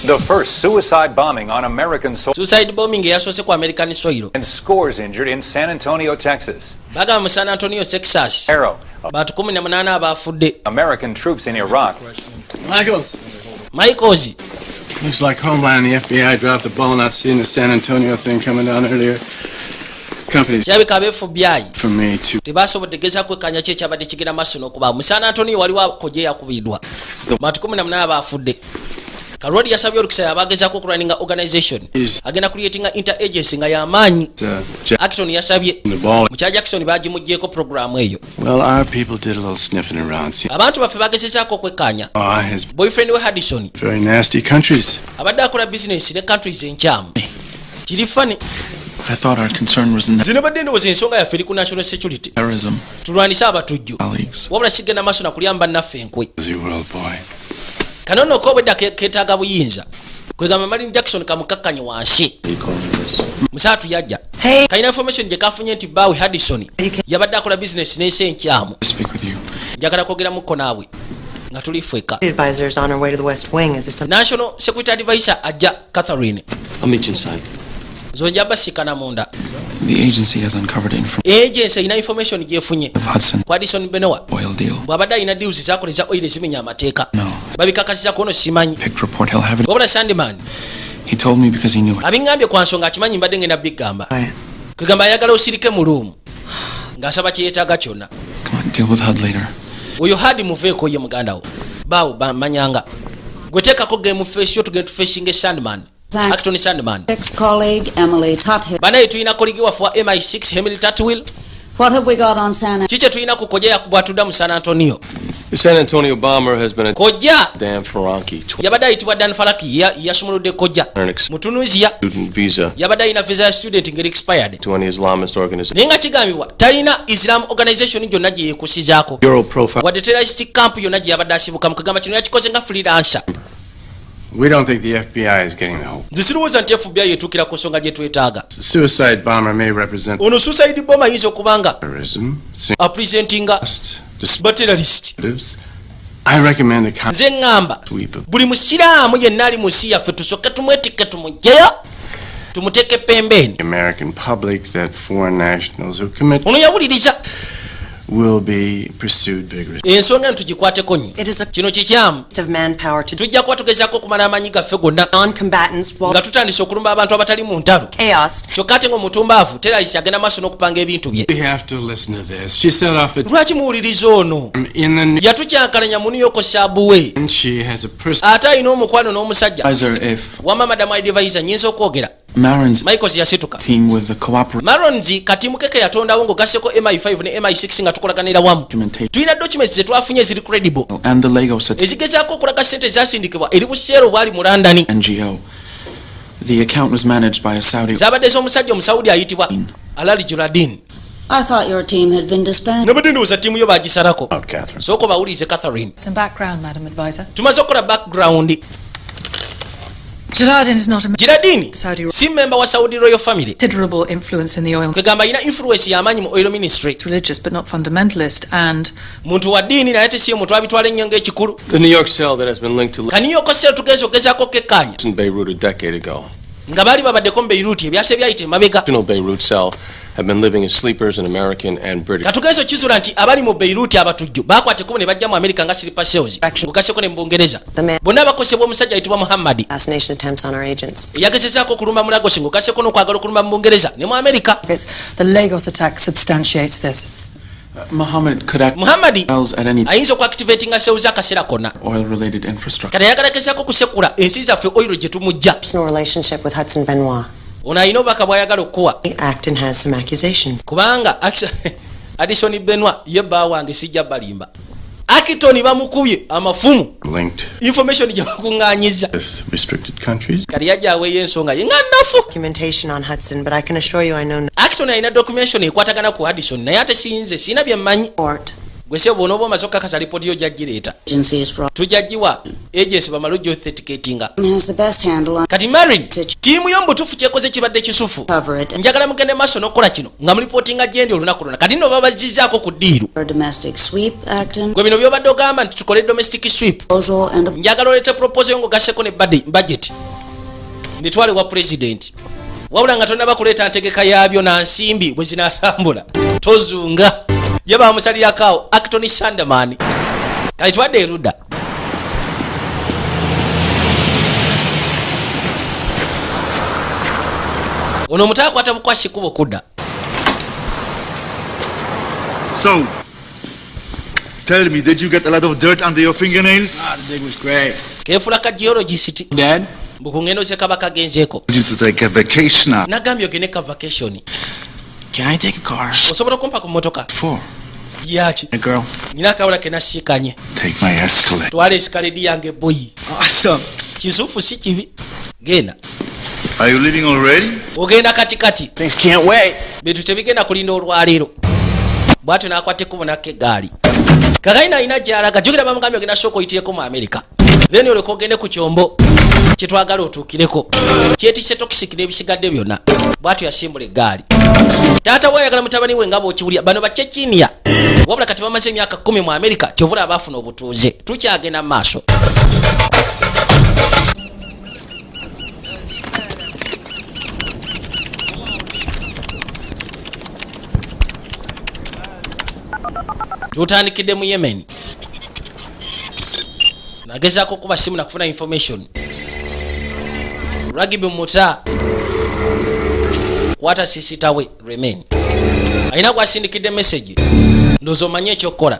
The first suicide bombing on American soil. Suicide bombing yasoose ku American soil. And scores injured in San Antonio, Texas. Baga mu San Antonio, Texas. Arrow. Batu 18 abafudde. American troops in Iraq. Michaels. Looks like Homeland and the FBI dropped the ball not seeing the San Antonio thing coming down earlier. Companies. Kyabika FBI. For me too. Tebasobodde gezaako kwekkaanya ki ekyabadde kigenda maaso n'okuba. Mu San Antonio waliwo akojja eyakubiddwa. Batu 18 abafudde. Karodi yasabye olukisa abagezaako okulwaninga organization. Agenda creatinga inter-agency nga y'amaanyi. Acton yasabye. Mukyala Jackson baagimuggyeko programu eyo. Well, our people did a little sniffing around. Abantu baffe bagezezaako okwekkaanya. Boyfriend we Haddison. Very nasty countries. Abadde akola business ne countries enkyamu. Kiri funny. I thought our concern was zino badde ndowooza ensonga yaffe eri ku national security. terrorism. Tulwanisa abatujju. Wabula sigenda maaso na kulyamba nnaffe enkwe. Kanono kobedda ketaaga buyinza. Kwegamba Martin Jackson kamukakkanye wansi. Musaatu yajja. Kalina information gye kafunye nti Bawi Haddison yabadde akola business n'ensi enkyamu. Njagala kwogera mukko naawe. Nga tuli ffeka. Advisors on our way to the West Wing. Is there some National Security Advisor ajja Catherine. I'll meet you inside. Zonja basikana munda. The agency has uncovered information Agency ina information gyefunye. of Hudson Kwa Addison Benowa. oil deal. Bwabadde alina deals zakoleza oil ezimenya amateeka. Babikakasiza kuno simanyi. Picked report he'll have it. Wabula Sandman. He told me because he knew it. Abingambye kwa nsonga akimanyi mbadde ngenda bigamba. Kwegamba ayagala osirike mu room. Ng'asaba kyeyetaaga kyonna. Come on, deal with HUD later. Oyo hadi muveeko ye muganda wo. Bawo bamanyanga. Gwe teekako game face yo tugenda tufacing Sandman. Acton Sandman. Ex-colleague Emily Tuthill. Banaye tulina koligi waffe wa MI6 Emily Tuthill. What have we got on Santa? Kiki tulina ku kojja yakubwatudda mu San Antonio. The San Antonio bomber has been a Kojja Dan Faranki. yabadde ayitibwa Dan Faraki yasumuludde kojja. Mu Tunisia Student visa yabadde alina visa ya student ngeri expired. to an Islamist organization. Naye nga kigambibwa talina Islam organization gyonna gye yeekusizaako. Euro profile. Wadde terrorist camp yonna gye yabadde asibuka mu kugamba kino yakikoze nga freelancer. We don't think the FBI is getting the whole. Zisirowooza nti FBI yetuukira ku nsonga gye twetaaga. Suicide bomber may represent. Ono suicide bomber ayinza okubanga terrorism. Presentinga terrorist. I recommend a nze ngamba buli musiraamu yenna ali mu nsi yaffe tusooke tumwetikke tumugyeyo tumuteeke pembeni. American public that foreign nationals who commit ono yawuliriza will be pursued vigorously. Ensonga tugikwateko nnyo. Kino kikyamu tujja kuba tugezaako okumala amaanyi gaffe gonna nga tutandise okulumba abantu abatali mu ntalo kyokka ate ng'omutumbaavu teralisi agenda maaso n'okupanga ebintu bye. Lwaki muwuliriza ono yatukyankalanya mu New York Subway ate alina omukwano n'omusajja wama Madam Advisor nyinza okwogera Michaels yasituka Maronzi katimu keke yatondawo ng'ogasseko MI5 ne MI6 nga tukolaganira wamu. Tulina documents ze twafunye eziri credible ezigezaako okulaga ssente zasindikibwa eri buseero bwali mu London. The account was managed by a Saudi. Zabadde z'omusajja Omusaudi ayitibwa Alali Juladin. I thought your team had been disbanded. Nabadde ndowooza ttiimu yo bagisalako. Sooka bawulize Catherine. Some background, Madam Advisor. Tumaze okukola background. Juladin is not a Juladin si member wa Saudi royal family. Considerable influence in the oil. Kwegamba ina influence y'amaanyi mu oil ministry. Religious but not fundamentalist and muntu wa ddiini naye ate si omuntu abitwala ennyo ng'ekikulu. The New York cell that has been linked to New York cell tugezaako kekkanya in Beirut a decade ago. Nga baali babaddeko mu Beirut ebyase byayita emabega. Beirut cell have been living as sleepers in American and British. Katugezo kizula nti abali mu Beirut abatujju bakwate kubo ne bajja mu America nga sleeper cells. Mugaseko ne mu Bungereza. Bonna bakosebwa omusajja ayitibwa Muhammad. Assassination attempts on our agents. Yagezezaako okulumba mu Lagos ng'ogaseko n'okwagala okulumba mu Bungereza ne mu America. The Lagos attack substantiates this. Muhammad could act Muhammad at any ayinza okuactivatinga cells akaseera konna. Oil related infrastructure. Kati ayagala gezaako kusekula ensi zaffe oil gye tumujja. Personal relationship with Hudson Benoit. Ono alina obubaka bw'ayagala okuwa. Acton has some accusations. Kubanga Addison Benoit ye bba wange sijja balimba. Acton bamukubye amafumu. Linked. Information gye bakuŋŋaanyiza. With restricted countries. Kati yajja aweeyo ensonga ye nga nnafu. Documentation on Hudson, but I can assure you I know. Acton alina documentation ekwatagana ku Addison naye ate sinze sina bye mmanyi. Gwese bw'onooba omaze okukakasa lipooti yo gy'agireeta. Tujaggiwa agency bamala ojja authenticatinga. Kati Marin ttiimu yo mubutuufu kyekoze kibadde kisufu. Njagala mugende maaso n'okukola kino nga mulipootinga gyendi olunaku lwonna kati nno babazizzaako ku ddiiru. Gwe bino by'obadde ogamba nti tukole domestic sweep. Njagala oleete proposal yo ng'ogasseko ne budget. Nditwale wa president. Wabula nga tonnaba kuleeta ntegeka yaabyo na nsimbi bwe zinaatambula. Tozunga. Ye bamusalirako awo Acton Sanderman. Kale twadde erudda. Ono omutaa akwata bukwasi kubo kudda. So, tell me, did you get a lot of dirt under your fingernails? The dig was great. Keefula ka geologist. Dad? Bukungendo ze kabaka genzeeko. Did you take a vacation? Nagambye ogende ka vacation. Can I take a car? Osobola okumpa ku mmotoka. 4. Yaki. A girl. Nina akawula ke nasiikanye. Take my Escalade. Twala Escalade yange boyi. Awesome. Kisuufu si kibi. Genda. Are you leaving already? Ogenda katikati. Things can't wait. Bintu tebigenda kulinda olwaleero. Bwatyo n'akwata ekkubo n'akka eggaali. Kakaina alina gy'alaga jjukira bamugambye ogenda sooka oyitireeko mu America. Then oleka ogende ku kyombo kyetwagala otuukireko. Kyetisse toxic n'ebisigadde byonna. Bwatyo yasimbula eggaali. Taata we ayagala mutabani we nga bw'okiwulira bano Bachechenia. Wabula kati bamaze emyaka 10 mu America kyovula abaafuna obutuuze. Tukyagenda mu maaso. Tutandikidde mu Yemen. Nagezaako kuba simu na kufuna information. Rugby muta. Kwata sisitawe remain. Alina gwasindikidde message. Ndozo manye ekyokukola.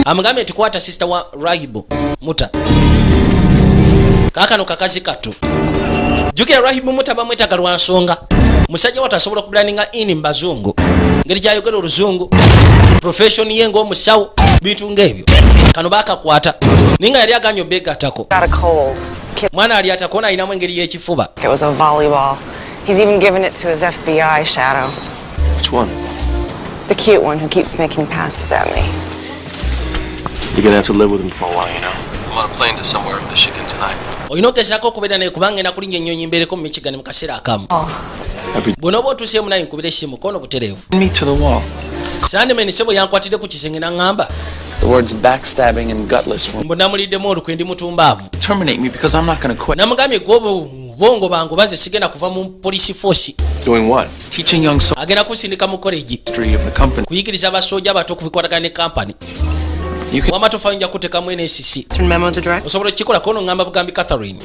Amugambye nti kwata sister wa Rugby muta. Kaakano kakazi katu. Jukira Rugby muta bamwetaaga lwa nsonga. Musajja watasobola okubulaninga ini mbazungu. Ngeri gyayogera oluzungu. Profession ye ng'omusawo bintu ng'ebyo. Kano baakakwata. Ninga yali aganye obeegattako. Mwana ali atakoona alinamu engeri y'ekifuba. It was a volleyball. He's even given it to his FBI shadow. Which one? The cute one who keeps making passes at me. You're gonna have to live with him for a while, you know. I'm on a plane to somewhere in Michigan tonight. olina ogezaako okubeera naye kubanga ena kulinnya ennyonyi mbeereko mu Michigan mu kaseera akamu bw'onooba otuuseemu naye nkubira essimu kono butereevu Sandman sebo yankwatidde ku kisenge n'aŋŋamba The words backstabbing and gutless will mbu namuliddemu olukwe ndi mutumbaavu terminate me because I'm not going to quit. namugambye gw'obongo bangu baze sigenda kuva mu police force. Doing what? Teaching young soldiers agenda kusindika mu college history of the company. kuyigiriza abasooja abato ku bikwatagana ne kampani wamatofa ayinja kuteekamu NSC osobola okukikola kono ŋŋamba bugambi Catherine.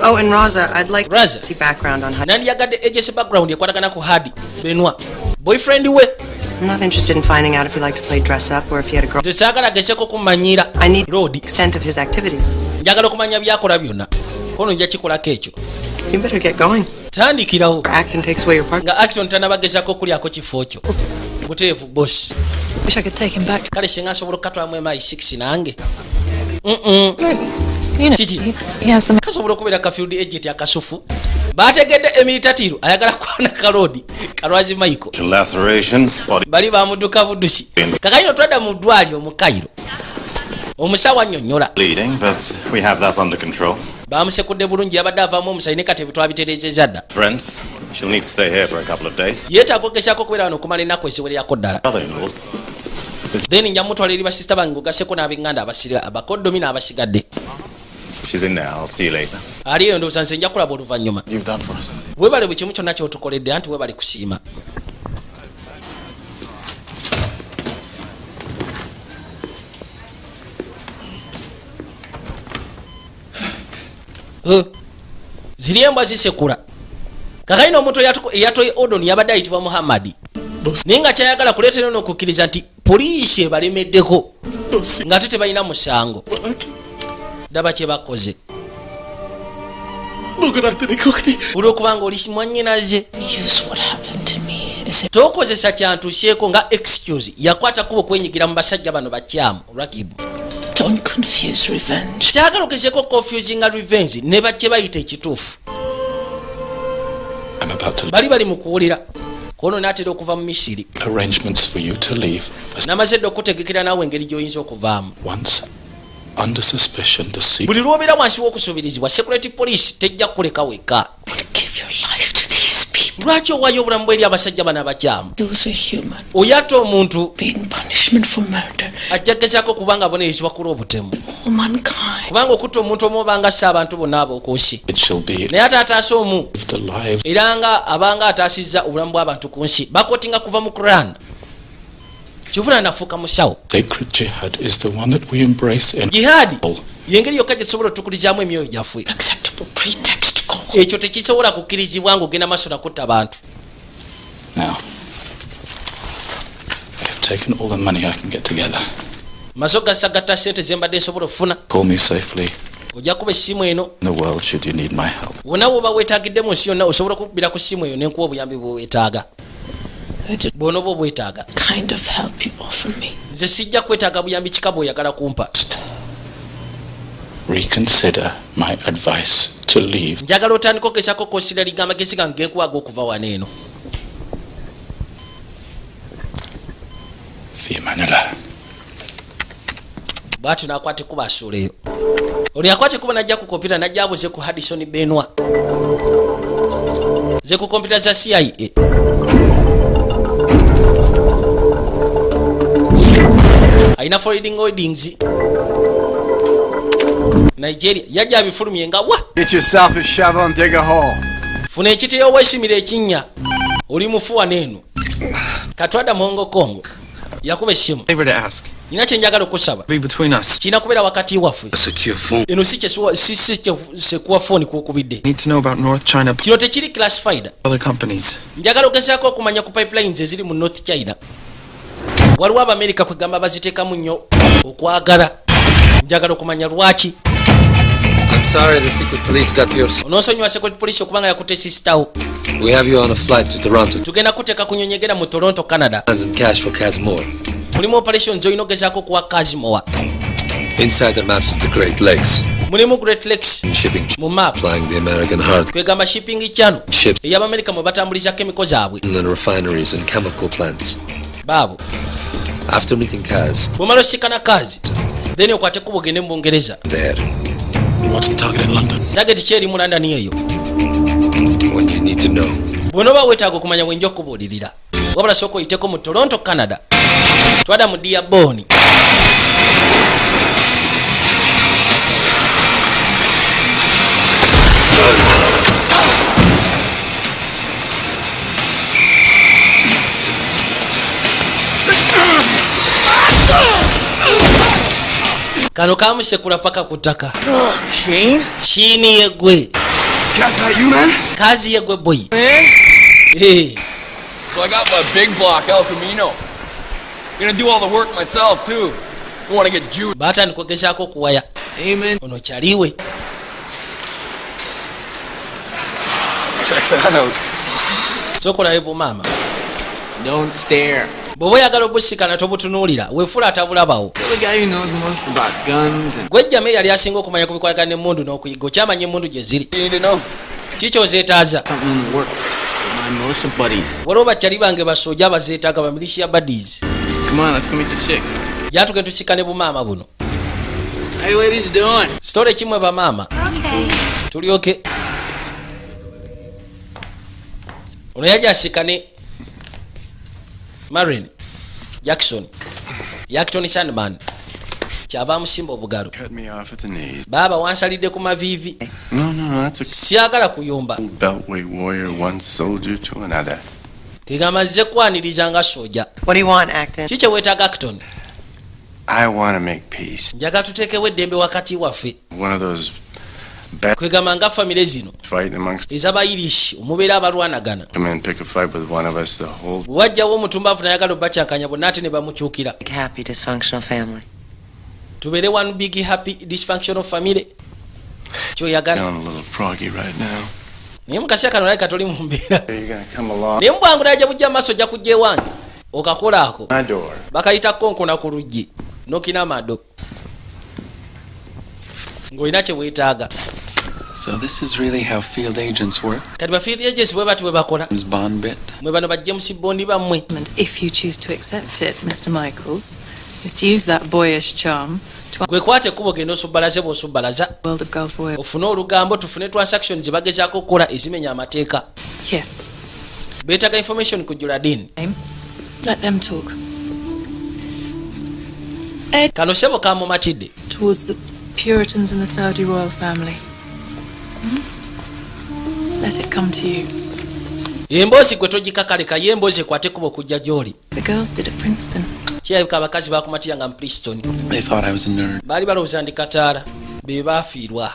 Oh, and Raza, I'd like Raza. to see background on how. nandiyagadde agency background ekwatagana ku Hadi Benwa boyfriend we. I'm not interested in finding out if he liked to play dress up or if he had a girl. nze saagala agezeeko kumanyira I need road the extent of his activities. njagala okumanya byakola byonna kono nja kikolako ekyo You better get going. tandikirawo Acting takes away your part. nga Acton tanabagezaako okulyako kifo kyo buteevu boss. Wish I could take him back. kale singa nsobola okukatwamu MI6 nange He has the kasobola okubeera kafield agent akasufu bategedde emiritatiiro ayagala kwana kalodi kalwazi Michael Lacerations. bali bamudduka buddusi kakayino twadda mu ddwaliro mu Cairo omusawo annyonnyola Bleeding, but we have that under control. bamusekudde bulungi yabadde avaamu omusayi ne kati ebitwabitereezezza dda Friends, she'll need to stay here for a couple of days. yeetaaga ogezaako okubeera wano okumala ennaku eziwererako ddala Brother-in-laws. then nja mutwala eri basista bange ogasseko n'ab'enganda abakoddomi n'abasigadde. She's in there. I'll see you later. ali eyo ndowooza nze nja kulaba oluvannyuma. You've done for us. weebale buli kimu kyonna kyotukoledde anti weebale kusiima. ziri embwa zisekula kakayina omuntu eyatoye odoni yabadde ayitibwa Muhammadi naye nga kyayagala kuleetera n'okukkiriza nti poliisi ebalemeddeko ng'ate tebalina musango. Daba kye bakoze olw'okubanga oli mwannyinaze tokozesa kyantuuseeko nga excuse yakwata kuba okwenyigira mu basajja bano bakyamu Rakibu. kyagala ogezeeko confusinga revenge ne bakye bayita ekituufu bali mu kuwulira kono n'atera okuva mu Misiri namaze dde okutegekera naawe engeri gy'oyinza okuvaamu. buli lw'obeera wansi w'okusuubirizibwa security police tejja kuleka weka. lwaki owaayo obulamu bw'eri abasajja bano abakyamu? oyatta omuntu ajja gezaako kubanga abonerezebwa ku lw'obutemu kubanga okutta omuntu omu obanga si abantu bonna ab'oku nsi naye ate ataasa omu era nga abanga ataasizza obulamu bw'abantu ku nsi bakotinga kuva mu Quran kivuna nafuuka musawo. Jihadi yengeri yokka gye tusobola otukulizaamu emyoyo gyaffe ekyo tekisobola kukkirizibwa ng'ogenda maaso nakutta abantu. maso gasagatta ssente zembadde nsobola okufuna ojja kuba essimu eno wonna woba weetaagidde mu nsi yonna osobola okubbira ku ssimu eyo nenkuwa obuyambi bweweetaaga bw'onooba obwetaaga. nze sijja kwetaaga buyambi kika bw'oyagala kumpa. njagala otandika ogezaako konsideringa amagezi gange genkuwaga okuva wano eno. bwatu nakwate kuba asuula eyo oli akwate kuba najja ku kompyuta najja abuze ku Hadison Benwa ze ku kompyuta za CIA. Aina forwarding holdings Nigeria yajja abifulumye nga wa. Get yourself a shovel and dig a hole. Funa ekitiyo wesimira ekinnya oli mufuwa neno katwada muhongo Kongo yakuba essimu. Favor to ask. Nina kye njagala okusaba. Be between us. Kina kubeera wakati waffe. Secure phone. Eno si sekuwa phone kwokubidde. Need to know about North China. Kino tekiri classified. Other companies. Njagala ogezaako okumanya ku pipelines eziri mu North China. Waliwo Abamerika kwegamba baziteekamu nnyo okwagala. Njagala okumanya lwaki. I'm sorry the secret police got yours. Onosonyiwa secret police okubanga yakutte sister. We have you on a flight to Toronto. Tugenda kuteeka kunyonyegera mu Toronto, Canada. And cash for Casimore. Mulimu operations oyina ogezaako kuwa Casimore. Inside the maps of the Great Lakes. Mulimu Great Lakes. Shipping. Mu map. Flying the American heart. Kwegamba shipping channel. Ships. Ey'Abamerika mwe batambuliza chemical zaabwe. And refineries and chemical plants. Baabo. After meeting Kaz. Bw'omala osikana Kaz. Then okwate kuba ogende mu Bungereza. There. What's the target in London? Target kyeri mu London eyo. What you need to know. Bw'onooba weetaaga okumanya bwe nja okubuulirira. Wabula sooka oyiteko mu Toronto, Canada. Twada mu Dearborn. Kano kamusekula paka kutaka. Shane? Shini yegwe. That's not you, man? Kazi yegwe boy. Man? So I got my big block, El Camino. Gonna do all the work myself, too. Don't want to get Jew. Bata nikugezaako kuwaya. Amen. Ono kyaliwe. Check that out. Sokolayo bumama. Don't stare. Bw'oba oyagala obusikana tobutunuulira weefula atabulabawo. Tell the guy who knows most about guns and... Gwejjame yali asinga okumanya ku bikwatagana n'emmundu n'okuyiga okyamanya emmundu gye ziri. Kiki ozeetaaza? Something in the works. My militia buddies. Waliwo bakyali bange basooja abazeetaaga ba militia buddies. Come on, let's go meet the chicks. Jatuke tusikane bumaama buno. How you ladies doing? Story kimwe bamaama. Tulyoke. Ono yaja asikane Marin Jackson Yackton Sandman kyava musimba obugalo. Cut me off at the knees. Baba wansalidde ku mavivi. No, that's a Siyagala kuyomba. beltway warrior, one soldier to another. Tegamaze kwaniriza nga soja. What do you want, Acton? Kiki weetaaga Acton? I want to make peace. Njagala tuteekewo eddembe wakati waffe. One of those bad Kwegamba nga famire zino fighting amongst. ez'Abayirish omubeera abalwanagana. Come in, pick a fight with one of us. The whole. Wajjawo omutumbavu nayagala obbakyankanya bonna ate ne bamukyukira. Big, happy, dysfunctional family. Tubeere one big happy dysfunctional family. Kyoyagala. Feeling a little froggy right now. Naye mukaseera kano alabika toli mu mbeera. You're gonna come along. Naye mubwangula ajja bujja amaaso ojja kujja ewange. Okakolaako. My door. Bakayita konkona ku luggi. Nokina mado. Ng'olina kye weetaaga. So this is really how field agents work? Kati ba field agents bwe bati bwe bakola. James Bond bit? Mwe bano bajje musibondi bammwe. And if you choose to accept it, Mr. Michaels, is to use that boyish charm to Gwe kwate ekkubo genda osubbalaze bw'osubbalaza. world of Gulf oil. Ofune olugambo tufune transactions ze bagezaako okukola ezimenya amateeka. Here, Beetaaga information ku Juladin. let them talk. Kano sebo kamumatidde. Towards the Puritans in the Saudi royal family. Let it come to you. Emboozi gwe togikakaleka ye emboozi ekwate ekkubo okujja gy'oli. The girls did at Princeton. Kirabika abakazi baakumatira nga mu Princeton. They thought I was a nerd. Baali balowooza ndi kataala. Be baafiirwa.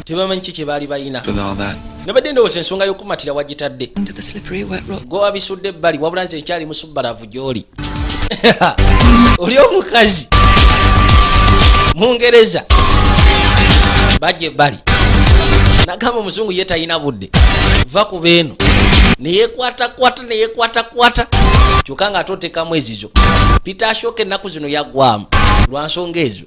Tebamanyi ki kye baali balina. With all that, Nabadde ndowooza ensonga y'okumatira wagitadde. Into the slippery wet rock. Gwe wabisudde ebbali wabula nze ekyali musubbalavu gy'oli. Oli omukazi. Mungereza. Bajja ebbali. Nagamba omuzungu ye talina budde. Va ku beeno. Neyekwata. Kyokka nga ate oteekamu ezizo. Peter Ashoka ennaku zino yaggwamu. Lwa nsonga ezo.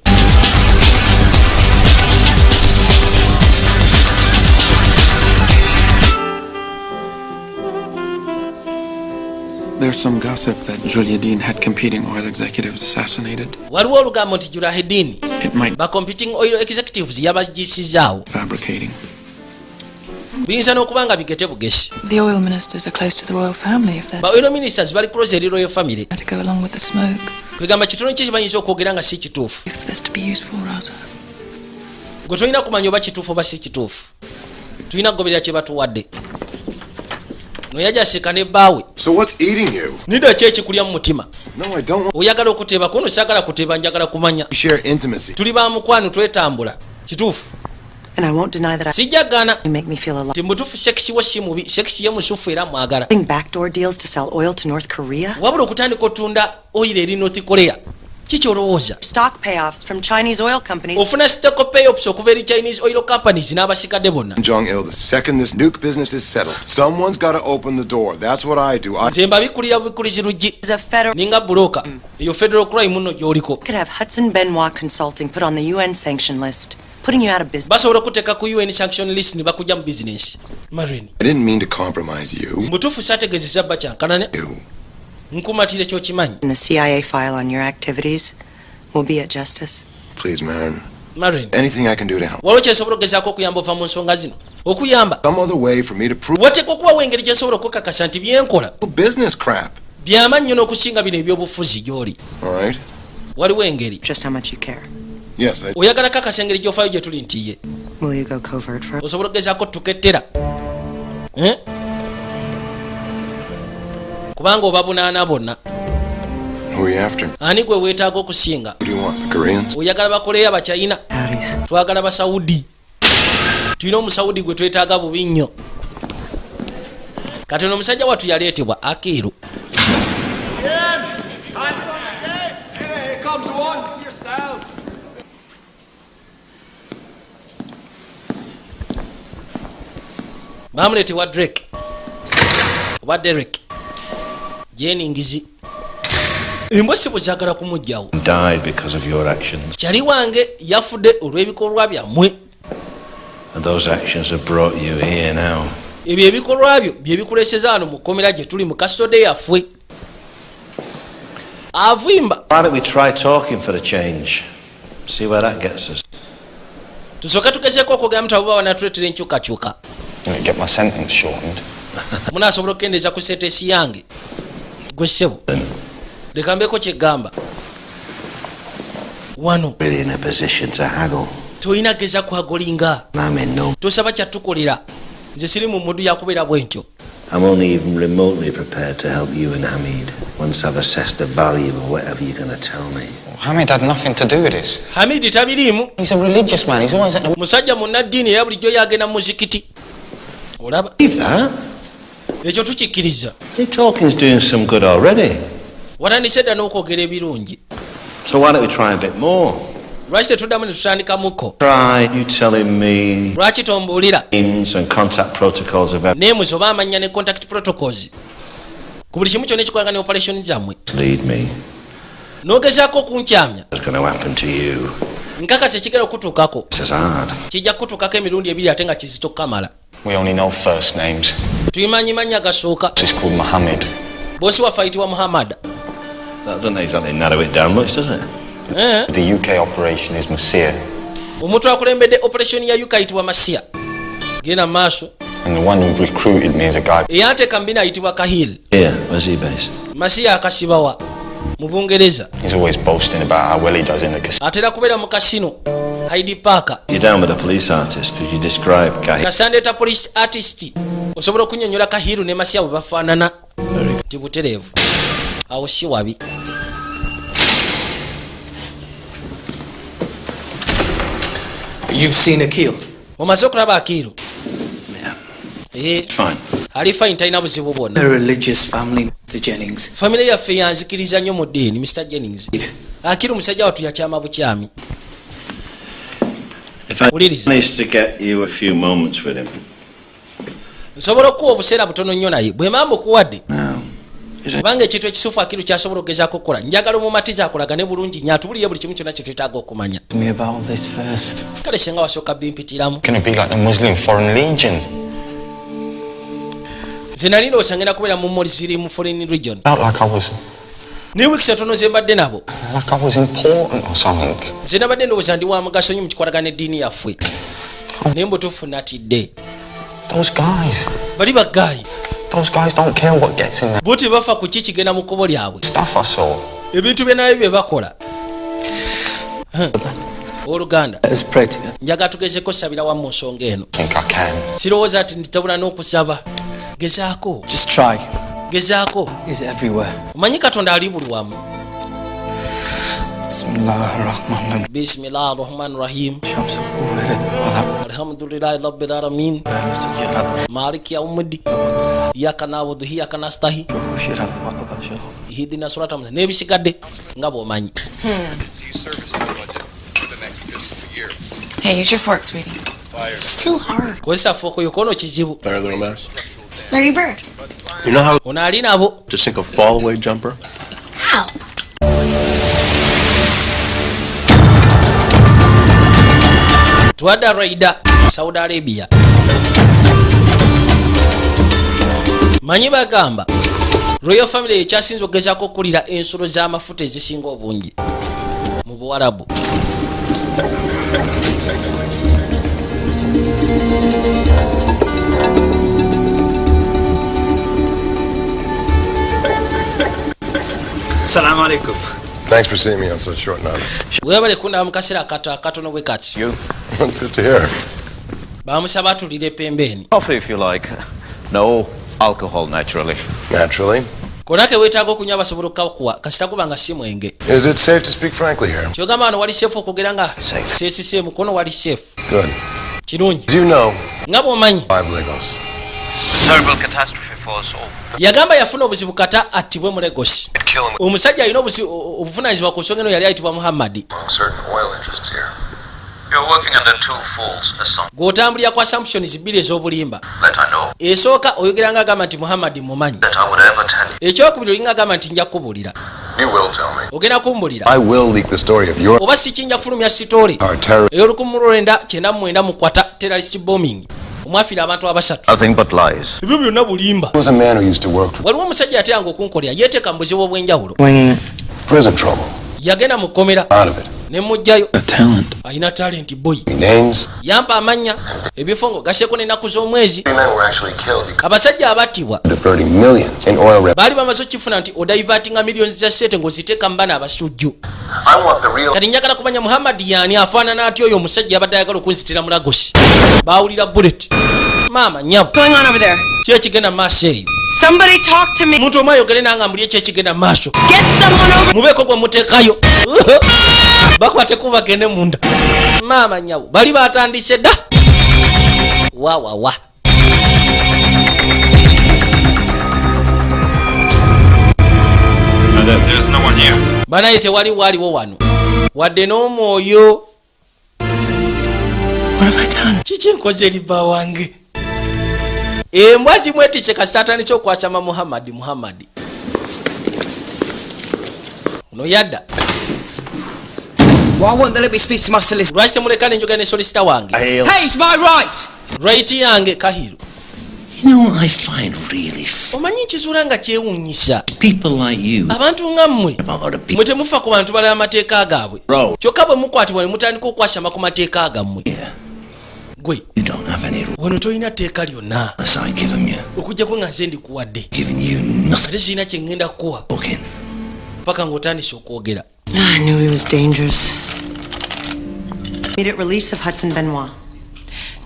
there's some gossip that Julia Dean had competing oil executives assassinated. Waliwo olugambo nti Julahedin It might ba competing oil executives yabagisizzaawo. fabricating. Biyinza n'okuba nga bigete bugesi. The oil ministers are close to the royal family if they're Ba oil ministers bali close eri royal family. to go along with the smoke. Kwegamba kitono ki kibayinza okwogera nga si kituufu. If this to be useful rather. Gwe tulina kumanya oba kituufu oba si kituufu. Tulina kugoberera kye batuwadde. Noyaja aseka ne bbaawe. So what's eating you? Nida ki ekikulya mu mutima? No, I don't want Oyagala okuteeba kuno saagala kuteeba njagala kumanya. to share intimacy. Tuli ba mukwano twetambula. Kituufu. And I won't deny that Sijagana. you make me feel alive. Ti mutuufu sekisi wo si mubi. Sekisi ye musufu era mwagala. Backdoor deals to sell oil to North Korea. Wabula okutandika otunda oil eri North Korea. Kiki olowooza? Stock payoffs from Chinese oil companies. Ofuna stock payoffs okuva eri Chinese oil companies n'abasigadde bonna. Jong-il, the second this nuke business is settled, someone's got to open the door. That's what I do. I Nze mbabikulira bukurizi luggi. Is a federal Ninga buloka. Eyo federal crime nno gy'oliko. could have Hudson Benoit Consulting put on the UN sanction list, putting you out of business. Basobola okuteeka ku UN sanction list ne bakujja mu business. Marini. didn't mean to compromise you. Mutuufu saategeezesa bba kyankanane. Nkumatire ky'okimanyi. And the CIA file on your activities will be at justice. Please, Marin. Marin, Anything I can do to help. waliwo kyensobola okugezaako okuyamba ova mu nsonga zino okuyamba Some other way for me to prove wateekwa okubawo engeri gyensobola okukakasa nti byenkola business crap. by'amanyi nnyo n'okusinga bino ebyobufuzi gy'oli. All right. Waliwo engeri. Just how much you care. Yes, I... oyagala kakasa engeri gy'ofaayo gye tuli nti ye Will you go covert first? osobola okugezaako tukettera kubanga oba bunaana bonna. Who are you after? Ani gwe weetaaga okusinga? Who do you want? The Koreans? oyagala bakoleyo abachina? twagala basawudi. tulina omusawudi gwe twetaaga bubi nnyo. kati ono omusajja wattu yaleetebwa Akiru. bamuleetebwa Drake oba Derek Jennings. embwa si bwezagala kumugjawo. Died because of your actions. kyali wange yafudde olw'ebikolwa byammwe. And those actions have brought you here now. ebyo ebikolwa byo bye bikuleeseza wano mu kkomera gye tuli mu kasitode yaffe. avimba. Why don't we try talking for a change? See where that gets us. tusooka tugezeeko okugamba nti abo banatuleetera enkyukakyuka. Get my sentence shortened. munaasobola okukendeeza ku sentensi yange. gwe ssebo leka mbeeko kyegamba wano Really in a position to haggle. tolina geza kwagolinga. tosaba kyatukolera. nze siri mu muddu yakubeera bwe ntyo. I'm only even remotely prepared to help you and Hamid once I've assessed the value of whatever you're going to tell me. Hamid had nothing to do with this. Hamid tabiriimu. He's a religious man. He's always at the... musajja munnaddiini era bulijjo yagenda mu muzikiti. olaba ekyo tukikkiriza. Your talking's doing some good already. watandise dda n'okwogera ebirungi. So why don't we try a bit more? lwaki tetuddamu ne tutandikamuko? Try you telling me lwaki tombuulira names and contact protocols of every... names oba amanya ne contact protocols ku buli kimu kyonna ekikolagana ne operation zammwe. Lead me. n'ogezaako okunkyamya. What's going to happen to you? nkakasa ekigera okutuukako. This is hard. kijja kutuukako emirundi ebiri ate nga kizito kamala. We only know first names. tuyimanyi mannya agasooka. This is called Mohammed. bosi waffe ayitibwa Muhammad. That doesn't exactly narrow it down much, does it? The UK operation is Masir. omuntu akulembedde operation ya UK ayitibwa Masia. genda maaso. And the one who recruited me is a guy... eyanteeka mbina ayitibwa Kahil. Yeah, where's he based? Masia akasibawa mu Bungereza. He's always boasting about how well he does in the casino. atera kubeera mu kasino Hyde Park. You're down with a police artist because you describe Kahil. kasandeeta police artist osobola okunnyonnyola Kahiru ne Masia bwe bafaanana. tibutereevu awo si wabi. You've seen Akil? omaze okulaba Akiru? Fine. ali fine talina buzibu bwonna. A religious family, Mr. Jennings. famire yaffe yanzikiriza nnyo mu ddiini Mr. Jennings. Akiru musajja wattu yakyama bukyami. If I manage to get you a few moments with him. nsobola okuwa obuseera butono nnyo naye bwe mamba okuwadde kubanga ekintu ekisufu Akiru kyasobola okugezaako okukola njagala omumatiza akolagane bulungi nnyo atubulire buli kimu kyonna kye twetaaga okumanya. kale singa wasooka bimpitiramu. Gonna be like the Muslim Foreign Legion. nze nali ndowooza ngenda kubeera mu mmuli ziri mu foreign region. Felt like I was... ne wiiki satono ze mbadde nabo. Like I was important or something. nze nabadde ndowooza ndi wa mugaso nnyo mu kikwatagana eddiini yaffe. naye mbutuufu natidde. Those guys. bali bagaayi. Those guys don't care what gets in there. bo tebafa ku ki kigenda mu kkubo lyabwe. Stuff I saw. ebintu bye nabyo bye bakola. oluganda njagala tugezeko sabira wamu mu nsonga eno. sirowooza nti nditabula n'okusaba. gezaako. Just try. gezaako. He's everywhere. omanyi katonda ali buli wamu. Bismillahirrahmanirrahim. Bismillahirrahmanirrahim. Alhamdulillahi rabbil alamin. Maliki yawmiddin. Iyyaka na'budu wa iyyaka nasta'in. Ihdina siratal mustaqim. Nebisigadde nga bw'omanyi. Hey, use your fork, sweetie. It's too hard. Kozesa fooko yokono kizibu. Larry Bird. You know how ono ali nabo. to sink a fall-away jumper? How? Tuwadde Raida Saudi Arabia. manyi bagamba Royal Family ekyasinze okugezaako okukulira ensolo z'amafuta ezisinga obungi mu Buwarabu. Assalamu alaikum. Thanks for seeing me on such short notice. Webale kuna mukasera katono bwe kati. That's good to hear. Bamusaba tulire pembeni. Coffee if you like. No alcohol naturally. Naturally. Konake wetaaga okunywa basobola okukakuwa kasita kubanga si mwenge. Is it safe to speak frankly here? Kyogamba wano wali safe okugera nga seesise mukono wali safe. Good. Kirungi. Do you know? Nga bw'omanyi. 5 Lagos. Terrible catastrophe for us all. Yagamba yafuna obuzibu kata attibwe mu Lagos. Omusajja alina obuvunaanyizibwa ku nsonga eno yali ayitibwa Muhammad. Certain oil interests here. You're working under two false assumptions. Gw'otambulira ku assumptions bbiri ez'obulimba. That I know. Esooka oyogera nga agamba nti Muhammad mumanyi. That I would ever tell you. Ekyokubiri olinga agamba nti nja kukubuulira. You will tell me. Ogenda kumbulira. I will leak the story of your oba si kinja kufulumya sitoole ey'olukumulwenda mu kwata terrorist bombing omwafiira abantu abasatu. Nothing but lies. Ebyo byonna bulimba. was a man who used to work for waliwo omusajja yateranga okunkolera yeeteeka mu buzibu obw'enjawulo. prison trouble. Yagenda mu kkomera Out of it. ne mujjayo alina talent boy. Names. Yampa amanya ebifo ngo gaseeko n'ennaku z'omwezi. 3 men were actually killed because abasajja abattibwa diverting millions in oil revenue. baali bamaze okifuna nti odivertinga millions za sente ng'oziteeka mu baana abasujju. I want the real. Kati njagala kumanya Muhammad yaani afaanana atya oyo omusajja yabadde ayagala okunzitira mu Lagos. Baawulira bullet. Maama nyabo. Going on over there? Ki ekigenda mu maaso eyo? Somebody talk to me. Muntu omu ayogere nange mbuli eki ekigenda mu maaso. Get someone over. Mubeeko gwe muteekayo. Bakwateko bagende munda. Maama nyabo. Bali batandise dda. Wa. There's no one here. Banaye tewali waaliwo wano. Wadde n'omwoyo. What have I done? Kiki enkoze libba wange? Embwa kimwetise kasita atandise okwasama Muhammad. Ono yadda. Why won't they let me speak to my solicitor? Lwaki temuleka nenjogera ne solicitor wange? Hey, it's my right! Right yange Kahiru. You know what I find really omanyi nkizuula nga kyewuunyisa people like you. abantu nga mmwe About other people. mwe temufa ku bantu balala amateeka gaabwe kyokka bwe mukwatibwa ne mutandika okwasama ku mateeka gammwe gwe You don't have any rules. wano tolina tteeka lyonna I give them you. okujjako nga nze ndikuwadde Giving you nothing. ate kirina kye ŋŋenda kuwa Okay. paka ng'otandise okwogera. I knew he was dangerous. Immediate release of Hudson Benoit.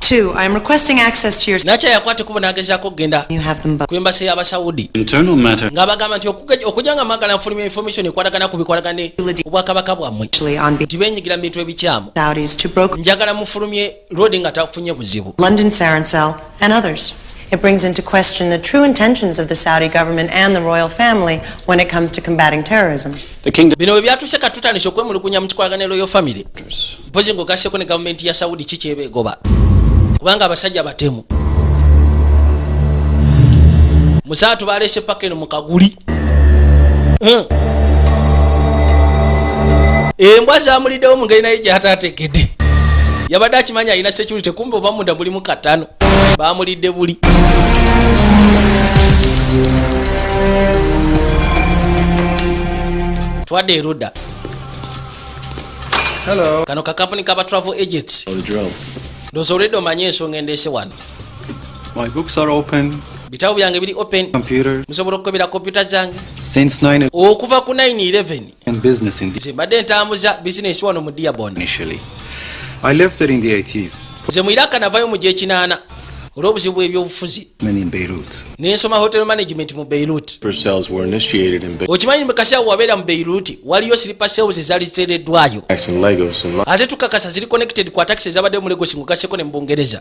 2. I am requesting access to your. Nakya yakwate kubo n'agezaako okugenda You have them both. ku embasi y'Abasaudi Internal matter. ng'abagamba nti okujja nga mwagala nfulumya information ekwatagana ku bikwatagane obwakabaka bwammwe Actually, on nti beenyigira mu bintu ebikyamu Saudis to broker njagala mufulumye road nga tafunye buzibu. London Sarancel and others. It brings into question the true intentions of the Saudi government and the royal family when it comes to combating terrorism. Bino bwe byatuuse katutandise okwemulugunya mu kikwagane Royal Family. Mpozi ng'ogasseko ne gavumenti ya Saudi ki kyebeegoba kubanga abasajja batemu. Musaatu baleese paka eno mu kaguli. Embwa zaamuliddewo mu ngeri naye gye ataatekedde. Yabadde akimanya alina security kumbe oba munda mulimu katano. Baamulidde buli. Twadde eruda. Hello. Kano ka company kaba travel agents. Ndowooza olwedde omanye ensonga endeese wano. My books are open. Bitabo byange biri open. Computer. Musobola okukebera kompyuta zange. Since 9 Okuva ku 9/11. and business in Nze mbadde ntambuza bizinesi wano mu Dearborn. initially. I left it in the 80s. Nze mu Iraq navayo mu gy'ekinaana olw'obuzibu bw'ebyobufuzi. Many in Beirut. N'ensoma hotel management mu Beirut. Cells were initiated in Okimanyi mu kaseera wabeera mu Beirut waliyo sleeper cells ezaali ziteereddwayo. and Lagos and Ate tukakasa ziri connected ku attacks ezabadde mu Lagos ng'ogasseko ne mu Bungereza.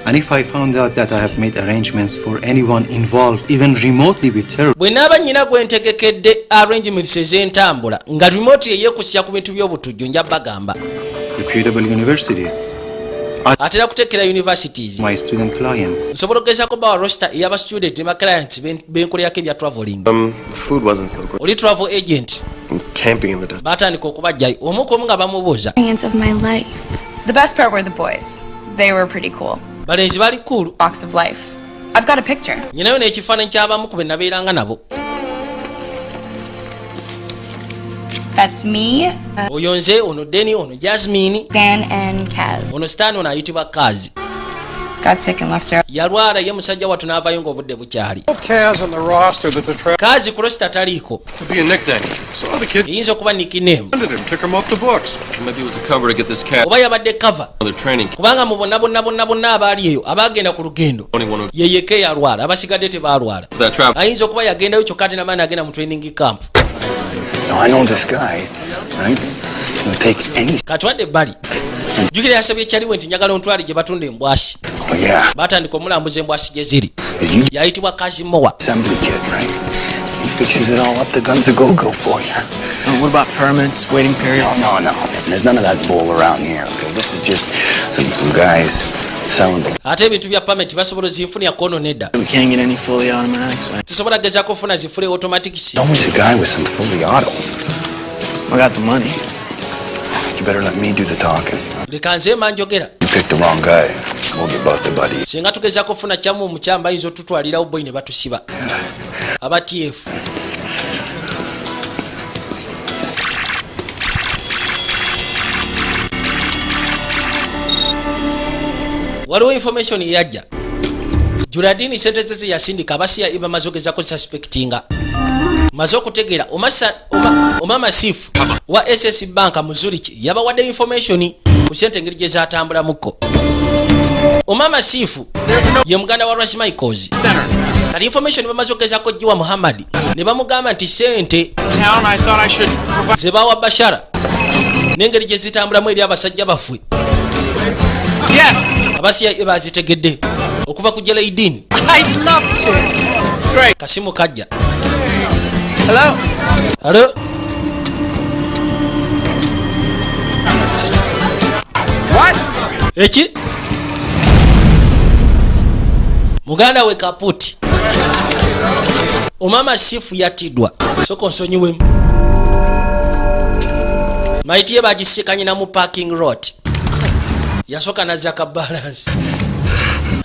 And if I found out that I have made arrangements for anyone involved, even remotely with terror, Bwe naaba nnyina gwe ntegekedde arrangements ez'entambula nga remote eyeekusia ku bintu by'obutujju nja bagamba. reputable universities, Atera kuteekera universities. my student clients. Nsobola okugezaako bawa roster ey'aba student ne ba clients benkolerako ebya traveling. the food wasn't so good. Oli travel agent. Camping in the desert. Baatandika okubajjayo omu ku omu nga bamubuuza. Of my life. The best part were the boys. They were pretty cool. Balenzi bali cool. Walks of life. I've got a picture. Nyinayo n'ekifaananyi ky'abamu ku be nabeeranga nabo. That's me, oyo nze, ono Denny, ono Jasmine, Stan, and Kaz. ono Stan, ono ayitibwa Kazi. Got sick and left her. Yalwala ye musajja wattu n'avaayo ng'obudde bukyali. Kaz on the roster that's a trap. Kazi ku roster taliiko. Could be a nickname. So the kid eyinza okuba nickname. took him off the books. Maybe it was a cover to get this cat oba yabadde cover. other training. Kubanga mu bonna abaali eyo abagenda ku lugendo. Ye yekka yalwala, abasigadde tebaalwala. Ayinza okuba yagendayo kyokka ate n'amaani agenda mu training camp. Now I know this guy, right? He'll take any. Katwadde bali. Jukira yasabye ekyaliwo nti njagala ontwale gye batunda embwasi. Oh yeah. Batandika omulambuza embwasi gye ziri. Yayitibwa Kazimowa. Assembly kid, right? He fixes it all up. The guns a go for you. What about permits, waiting periods? No. There's none of that bull around here. Okay, this is just some guys selling. Ate ebintu bya permit basobola zifunira kono nedda. We can't get any fully automatics, right? Tusobola gezaako kufuna zifule automatics. Always a guy with some fully auto. I got the money. You better let me do the talking. Leka nze manjogera. You picked the wrong guy. We'll get busted, buddy. Singa tugezaako kufuna kyamu omukyamba ayinza otutwalirawo boyi ne batusiba. Aba TF. Waliwo information yajja. Juladini sentence ze yasindika abasiya iba mazogezako suspectinga. Mazo kutegeera omama Sifu wa SS Bank mu Zurich yabawadde information ku sente engeri gye zatambula muko. Omama Sifu ye muganda wa Rush Michaels. Kati information bamaze okugezako Jiwa Muhammad ne bamugamba nti sente ze bawa Bashara n'engeri gye zitambulamu eri abasajja bafwe. Yes! Abasiya bazitegedde okuva ku Jelaidin. I'd love to. Great. Kasimu kajja. Hello? Hello? What? Eki? Muganda we Kaputi. Omama Sifu yatiddwa. Soko nsonyiwemu. Maiti ye bagisikanye na mu parking lot. Yasoka nazaka balance.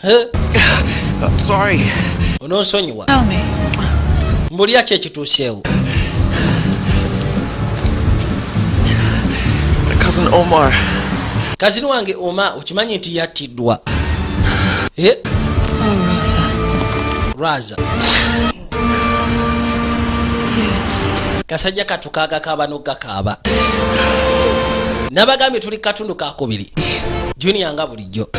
I'm sorry. Onosonyiwa. Tell me. Mbuli yache ekituuseewo. My cousin Omar. Kazini wange Omar ukimanyi nti yatiddwa. Raza. Kasajja katukaaga kaaba n'ogakaaba. Nabagambye tuli katundu kakubiri. Junior nga bulijjo.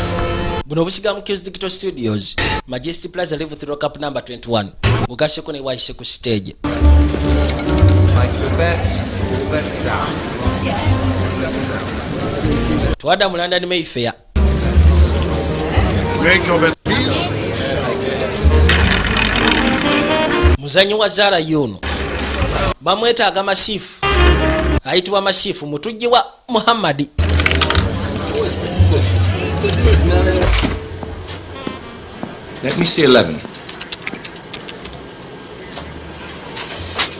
Buno busiga mu Kills Digital Studios. Majesty Plaza Level 3 Cup number 21. Mugaseko ne wayise ku stage. Twada mu London Mayfair. Muzanyi wa Zara yuno. Bamwetaaga Masifu. Ayitibwa Masifu mutujji wa Muhammad. Let me see 11.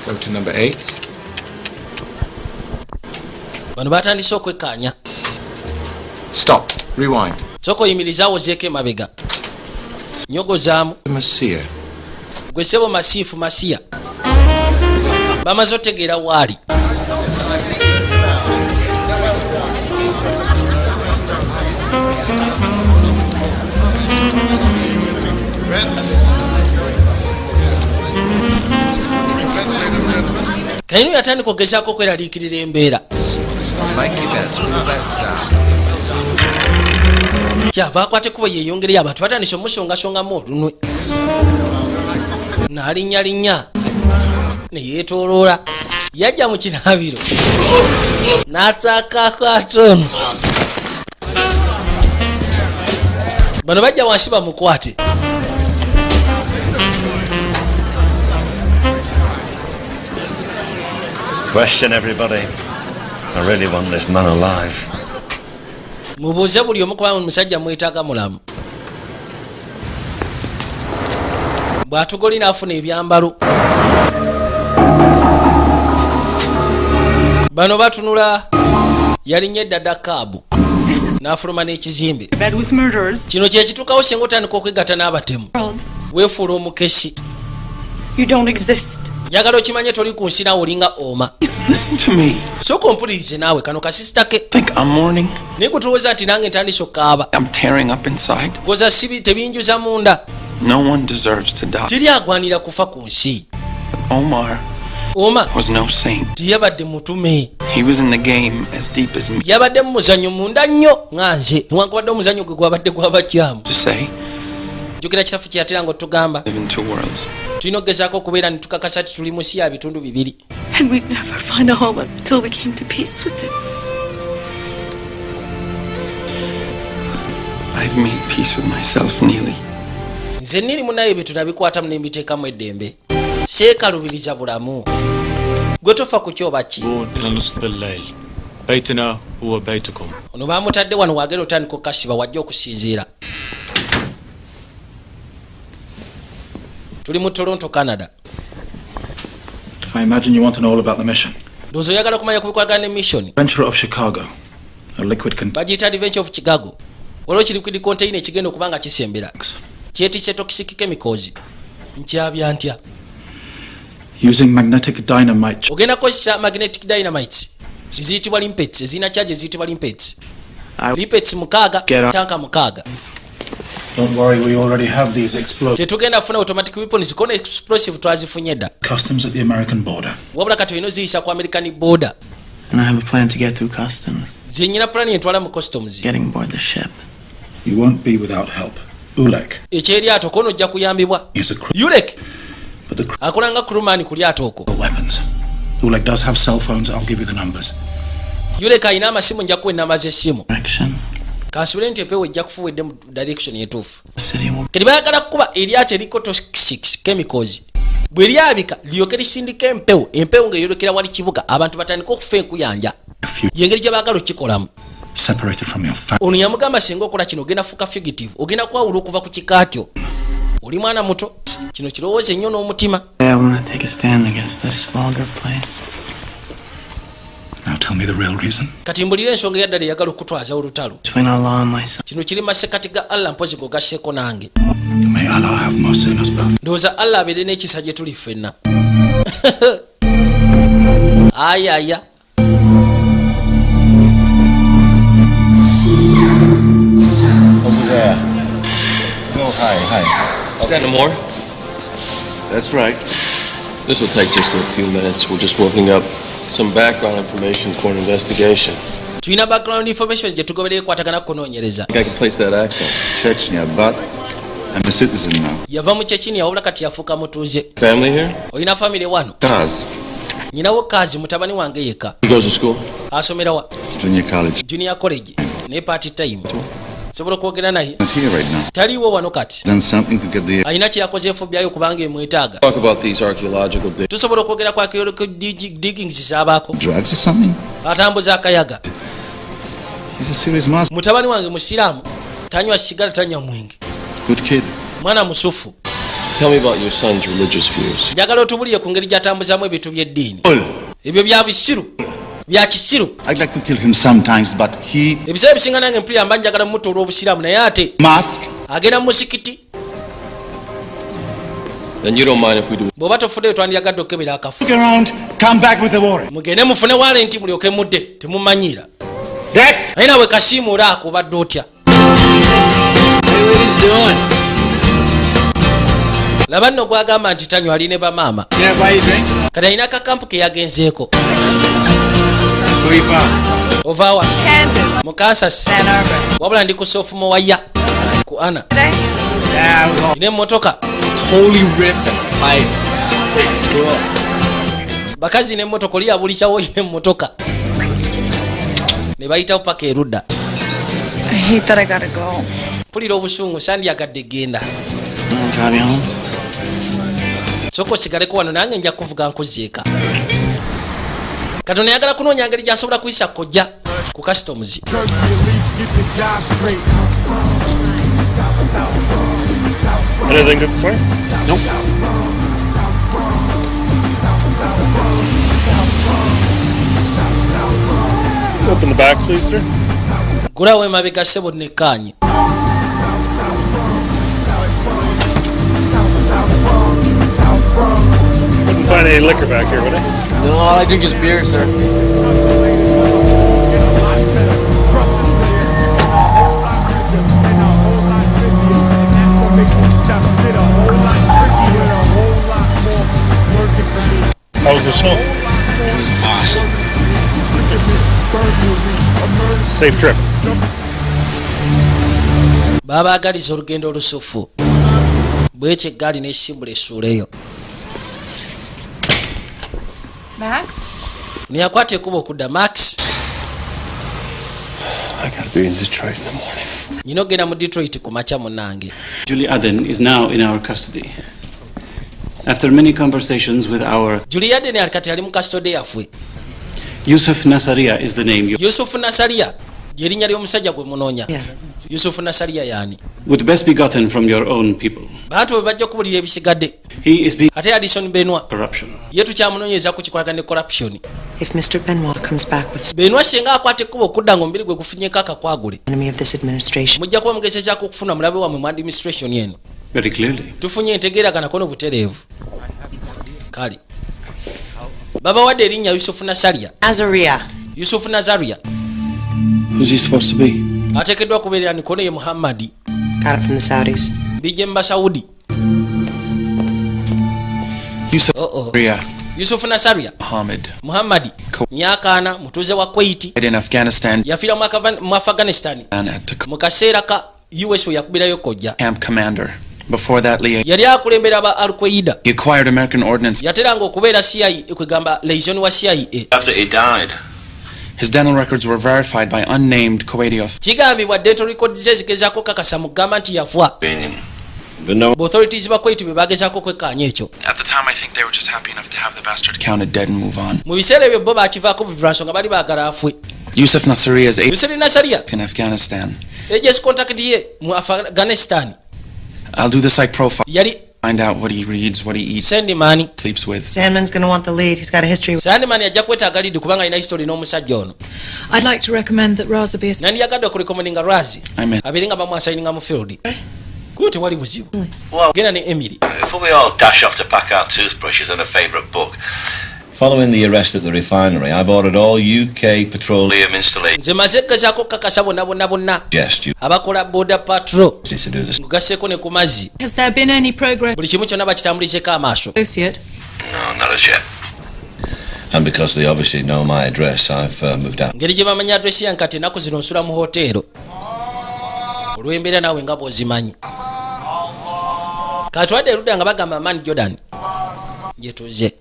Go to number 8. Bano batandise okwekkaanya. Stop. Rewind. Soko yimirizaawo zeeko emabega. Nyogozaamu. Masiya. Gwe ssebo Masifu Masiya. Bamaze otegeera waali. Kayino yatandika okugezaako okweraliikirira embeera. Kyava akwate kuba yeeyongereyo abantu batandise omusongasongamu olunwe. N'alinnyalinnya ne yeetooloola. Yajja mu kinaabiro n'asaakaako atono. Bano bajja wansi bamukwate. Question everybody. I really want this man alive. Mubuuze buli omu kuba omusajja mwetaaga mulamu. Bw'atugolina afuna ebyambalo. Bano batunula yalinnye Dada Kaabu. N'afuluma n'ekizimbe. Kino kye kituukawo singa otandika okwegatta n'abatemu. Weefuula omukesi. You don't exist. njagala okimanye toli ku nsi naawe olinga oma. Listen to me. Sooka ompulirize naawe kano kasisita ke. Think I'm mourning? Naye kutowooza nti nange ntandise okukaaba. I'm tearing up inside. Goza sibi tebinjuza munda. No one deserves to die. Teri agwanira kufa ku nsi. Omar was no saint. Tiyabadde mutume. He was in the game as deep as me. Yabadde mu muzannyo munda nnyo nga nze. Newankubadde omuzannyo gwe gwabadde gw'abakyamu. To say, jjukira kitaffe kye yatera ng'otugamba. live in two worlds. Tulina okugezaako okubeera ne tukakasa ti tuli mu nsi ya bitundu bibiri. And we'd never find a home until we came to peace with it. I've made peace with myself, Neely. Nze Neely munnaye bye tunabikwatamu ne mbiteekamu eddembe. Seekalubiriza bulamu. Gwe tofa ku kyoba ki? Ono baamutadde wano waagera otandika okukasiba wajja okusinziira. Tuli mu Toronto, Canada. I imagine you want to know all about the mission. Ndowooza oyagala kumanya ku bikwagana ne mission. Adventure of Chicago. A liquid bagiyita Adventure of Chicago. Waliwo ki liquid container ekigenda okuba nga kisembera. Kyetisse toxic chemicals. Nkyabya ntya. Using magnetic dynamite. Ogenda kukozesa magnetic dynamite. Ziyitibwa limpets. Ezina charge ziyitibwa limpets. Limpets mukaaga, tanka mukaaga. Don't worry, we already have these explosives. Tetugenda kufuna automatic weapons kono explosive twazifunye dda. Customs at the American border. Wabula kati olina oziyisa ku American border. And I have a plan to get through customs. Nze nnyina plan yentwala mu customs. Getting aboard the ship. You won't be without help. Ulek. Ekyeryato kono ojja kuyambibwa. Ulek. Akola nga crewman ku lyato okwo. Weapons. Ulek does have cell phones. I'll give you the numbers. Ulek ayina amasimu nja kuwa ennamba z'essimu. Kasubire nti empewo ejja kufuwedde mu direction etuufu. Kati bayagala kukuba eryato eriko toxic chemicals. Bwe lyabika lyoke lisindika empewo. Empewo ng'eyolekera wali kibuga abantu batandika okufa enkuyanja. Yengeri gye baagala okikolamu. Separated from your family. Ono yamugamba singa okola kino ogenda fuuka fugitive. Ogenda kwawula okuva ku kika kyo. Oli mwana muto. Kino kirowooza ennyo n'omutima. I want to take a stand against this vulgar place. Now tell me the real reason. Kati mbulira ensonga eyaddala eyagala okutwaza olutalo. Between Allah and my son. Kino kiri masekati ga Allah mpozi gogasseeko nange. May Allah have mercy on us both. Ndowooza Allah abeere n'ekisa gye tuli ffenna. Ayaya. Over there. Go high. Stand more? That's right. This will take just a few minutes. We're just working up some background information for an investigation. Tulina background information gye tugoberera ekwatagana kunoonyereza. I can place that accent. Chechnya, but I'm a citizen now. Yava mu Chechnya wabula kati yafuuka mutuuze. Family here? Olina family wano? Kaz. Nyinawo Kazi mutabani wange yekka. He goes to school? Asomera wa? Junior college. Junior college. Ne part time. Sobola kwogera naye? Not here right now. Taliwo wano kati. Done something to get the... Alina kye yakozeefu byayo kubanga emwetaaga. Talk about these archaeological digs. Tusobola okwogera ku archaeological diggings z'abaako. Drugs or something? Atambuza akayaga. He's a serious master. Mutabani wange musiraamu. Tanywa sigala tanywa mwenge. Good kid. Mwana musufu. Tell me about your son's religious views. Njagala otubulire ku ngeri gy'atambuzamu ebintu by'eddiini. Ebyo bya bisiru. Bya kisiru. I'd like to kill him sometimes, but he... Ebiseera ebisinga nange mpulira mba njagala mutta olw'obusiraamu naye ate Mask. agenda mu musikiti. Then you don't mind if we do... Bw'oba tofuddeyo twandiyagadde okukebera akafu. Look around, come back with the warrant. Mugende mufune warrant mulyoke mudde temumanyiira. That's... Naye nawe kasiimuula ako obadde otya. Laba nno gwagamba nti tanywa ali ne bamaama. Kati alina akakampu ke yagenzeeko. Ova wa? Mu Kansas. Wabula ndi ku sophomore waya. Ku Ana. Ine emmotoka. Bakazi n'emmotoka oli yabulisawo ine emmotoka. Ne bayitawo paka erudda. I hate that I gotta go. Pulira obusungu sandyagadde genda. I'll drive you home. Soko sigaleko wano nange nja kuvuga nkuzeeka. Katonda yagala kunoonya ngeri gy'asobola kuyisa kojja ku customs. Anything good for you? Nope. Open the back, please, sir. Gulawo emabega ssebo nekkaanye. Couldn't find any liquor back here, would they? No, I drink just beer, sir. How was the snow? It was awesome. Safe trip. Baba agaliza olugendo olusufu bwekyo eggaali n'essimbula essuuleyo Max? niyakwata ekkuba okudda Max. I gotta be in Detroit in the morning. Nyina ogenda mu Detroit ku makya munnange. Julie Aden is now in our custody. After many conversations with our... Julie Aden alikati ali mu custody yaffe. Yusuf Nasaria is the name. Yusuf Nasaria yerinnya ly'omusajja gwe munoonya. Yusuf Nasaria yani Would best be gotten from your own people. bantu bwe bajja kubulira ebisigadde. He is being... ate Addison Benoit corruption. ye tukyamunoonyeza ku kikwatagana ne corruption. If Mr. Benoit comes back with Benoit singa akwata ekkuba okudda ng'omubiri gwe gufunyeko akakwagule enemy of this administration, mujja kuba mugezezaako okufuna mulabe wammwe mu administration eno. Very clearly. Tufunye entegeeraganako n'obutereevu. Kale baba wadde erinnya Yusuf Nasaria. Yusuf Nazaria. Who's he supposed to be? ateekeddwa kubeerera Nikono ye Muhammadi. got it from the Saudis. bijje mu Basaudi. Yusuf Yusuf Nasaria Muhammadi nyakaana mutuuze wa Kuwait in Afghanistan yafiira mu Afghanistan mu kaseera ka US we yakubirayo kojja. camp commander. Before that, Lee, yali akulembera aba Al-Qaeda. he acquired American ordnance. yateranga okubeera CIA kwegamba liaison wa CIA. After he died, His dental records were verified by unnamed Kuwaiti authorities. kigambibwa dental records ze zigezaako kakasa mu kugamba nti yafa. Authorities ba Kuwait be bagezaako kwekkaanya ekyo. At the time, I think they were just happy enough to have the bastard counted dead and move on. mu biseera ebyo bo bakivaako buvira nsonga bali baagala afwe. Yusuf Nasiria's Yusuf Nasaria in Afghanistan. agents contact ye mu Afghanistan. I'll do the psych profile. Yali Find out what he reads, what he eats, send money, sleeps with. Sandman's going to want the lead. He's got a history. Sandman ajja kwetaaga lead kubanga alina history n'omusajja ono. I'd like to recommend that Raza be a... nandi yagadde okurekomendinga Razi Amen. abeerenga bamwasayininga mu field. Kuba tewali muzibu. Genda ne Emily. before we all dash off to pack our toothbrushes and a favourite book, Following the arrest at the refinery, I've ordered all UK petroleum installations nze maze kugezaako okukakasa bonna abakola border patrol to do this. ngugasseeko ne ku mazzi. Has there been any progress? buli kimu kyonna bakitambulizeko amaaso. Associate? No, not as yet. And because they obviously know my address, I've moved out. ngeri gye bamanya adresi yange kati ennaku zino nsula mu hoteero olw'embeera naawe nga bw'ozimanyi. katwadde erudda nga bagamba Man Jordan gyetuze.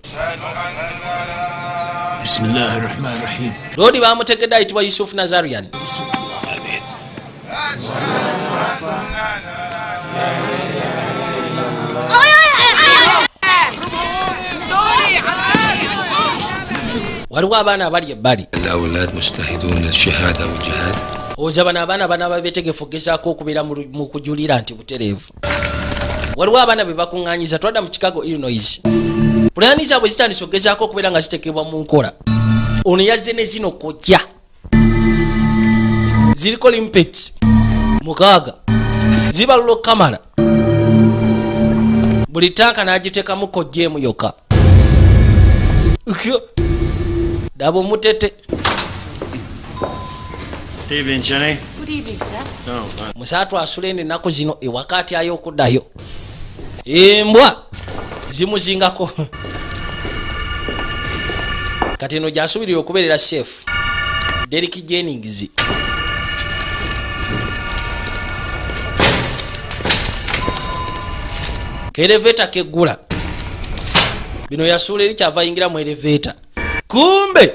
Bismillahirrahmanirrahim. loodi bamutegedde ayitibwa Yusuf Nazarian. waliwo abaana abali ebbali. الأولاد مجتهدون للشهادة والجهاد. oza bano abaana banaaba beetegefu okugezaako okubeera mu kujulira nti butereevu. waliwo abaana be bakuŋŋaanyiza twadda mu Chicago, Illinois. pulaani zaabwe zitandise okugezaako okubeera nga ziteekebwa mu nkola. ono yazze ne zino kojja ziriko limpets 6 zibalula kamala buli tanka n'agiteekamu kojja emu yokka. daba omutete. Evening, Jenny. Good evening, sir. musaatu asula eno ennaku zino ewaka atyayo okuddayo. embwa zimuzingako. kati eno gy'asubirira okubeerera chef Derek Jennings. keleveta keggula bino yasuula eri kyava yingira mu eleveta. kumbe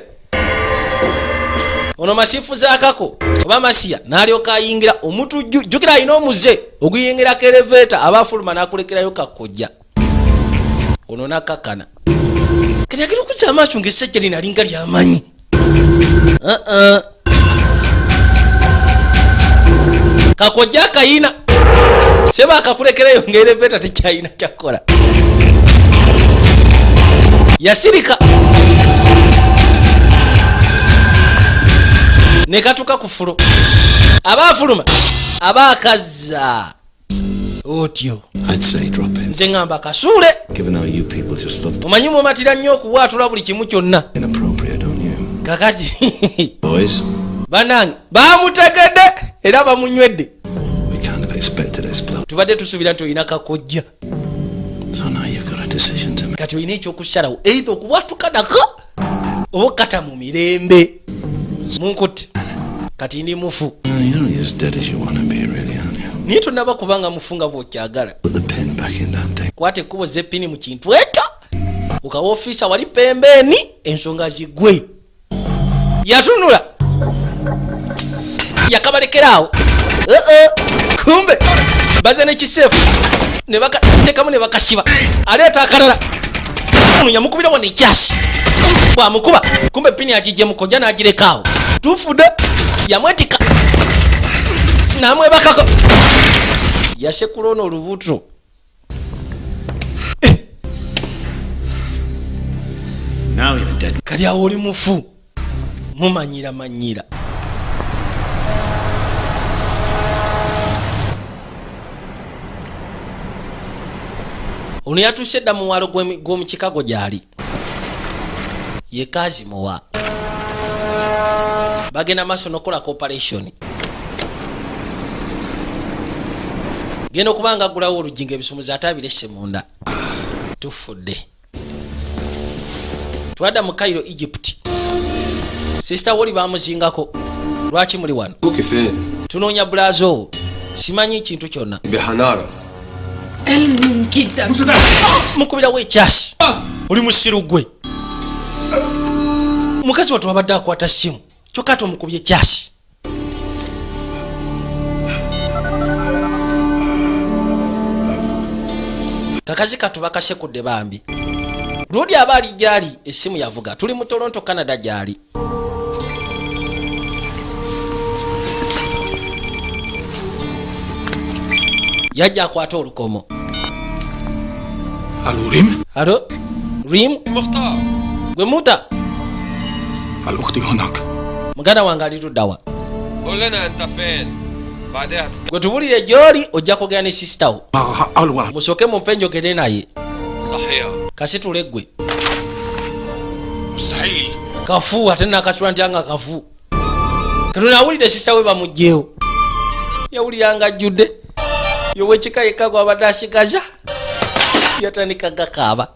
ono masifu zaakako oba masiya n'alyoka ayingira omuntu jjukira alina omuze oguyingirako eleveta aba afuluma n'akulekerayo kakojja. ono nakakana kati agenda okuzza amaaso ng'essajja lino alinga lyamanyi. kakojja akayina seba akakulekerayo ng'eleveta tekyalina kyakola. yasirika ne katuka ku fulo aba afuluma aba akazza otyo I'd say drop in. nze ngamba kasule Given how you people just love to omanyi mumatira nnyo okuwaatula buli kimu kyonna inappropriate, don't you? kakati Boys, banange bamutegedde era bamunywedde we kind of expected to explode. tubadde tusuubira nti olina kakojja So now you've got a decision to make. kati olina ekyokusalawo eitha okuwatuka nako oba okata mu mirembe munkutte kati ndi mufu You're only as dead as you want to be, really, aren't you? naye tonnaba kubanga mufu nga bw'okyagala Put the pin back in that thing. kwata ekkubo z'eppini mu kintu ekyo ukawa ofiisa wali pembeeni ensonga zigwe yatunula yakabalekerawo kumbe baze nekiseefu ne bakatekamu ne bakasiba aleeta akalala ono yamukubirawo nekyasi bwamukuba kumbe pini agijje mukojja n'agirekaawo tufudde yamwetika namwebakako yasekula ono olubuto Now you're dead. kali awo oli mufu mumanyira ono yatuuse dda mu walo gw'omu Chicago gyali ye Kazimowa bagenda maaso n'okolako operation genda okubanga agulawo oluggi ng'ebisumuzi ate abirese munda tufudde twadda mu Cairo Egypt sister woli bamuzingako lwaki muli wano tunoonya bulazo simanyi kintu kyonna mukubirawo ekyasi oli musiru gwe mukazi watu wabadde akwata simu kyokka ate omukubye ekyasi kakazi katu bakasekudde bambi Rudi abali gyali essimu yavuga tuli mu Toronto Canada gyali yajja akwata olukomo Allo ريم Allo Rim مختار gwe muta هل أختي هناك muganda wange ali tuddawa قول لنا انت فين بعدها gwe tubulire gy'oli ojja kugenda ne sister wo الو musooke mu mpenjogere naye صحيح kasi tuleggwe مستحيل kafu ate nakasula nti anga kafu katona awulire sister we bamugjeewo yawuliranga ajjudde yowekika yekka gwabadde asigaza yatandika gakaaba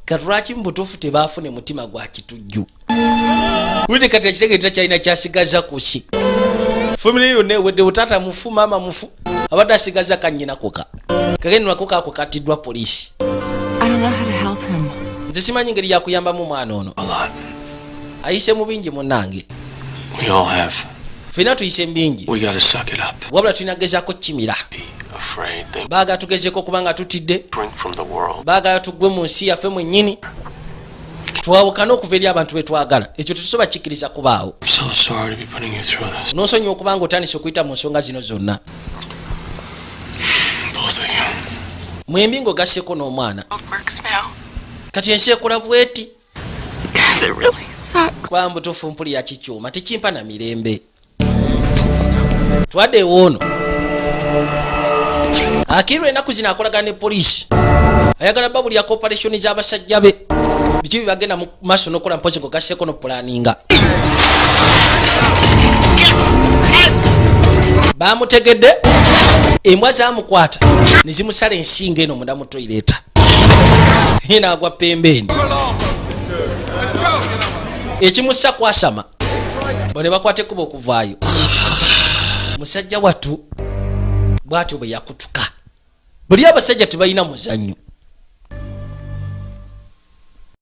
katulaki mubutuufu tebaafuna mutima gwa kitujju wulire kati ekitegeeta kyalina kyasigaza kusi famire yonna ewedde butata mufu maama mufu abadde asigaza kannyina koka kagendinwako kaako katiddwa poliisi I don't know how to help him. nze simanyi ngeri yakuyambamu mwana ono ayise mu bingi munnange We all have. fena tuyise mu bingi We gotta suck it up. wabula tulina gezaako kimira Afraid they baagala tugezeko kubanga tutidde drink from the world. baagala tuggwe mu nsi yaffe mwennyini twawukane okuva eri abantu betwagala ekyo tetusobola kikkiriza kubaawo I'm so sorry to be putting you through this. nonsonyiwa okubanga otandise okuyita mu nsonga zino zonna Both of you. mwembi ng'ogasseko n'omwana Works now. kati ensi ekola bweti Because it really sucks. kwa mbutuufu mpulira kikyuma tekimpa na mirembe twadde ewoono akirwa ennaku zino akolagana ne poliisi ayagala babulyako operationi z'abasajja be biki bibagenda mu maaso n'okola mpozi ng'ogasseko n'opulaninga bamutegedde embwa zamukwata ne zimusala ensinga eno munda mu toileeta naagwa pembeeni ekimussa kwasama bone bakwata ekkuba okuvaayo musajja wattu bwatyo bwe yakutuka buli abasajja tebalina muzannyo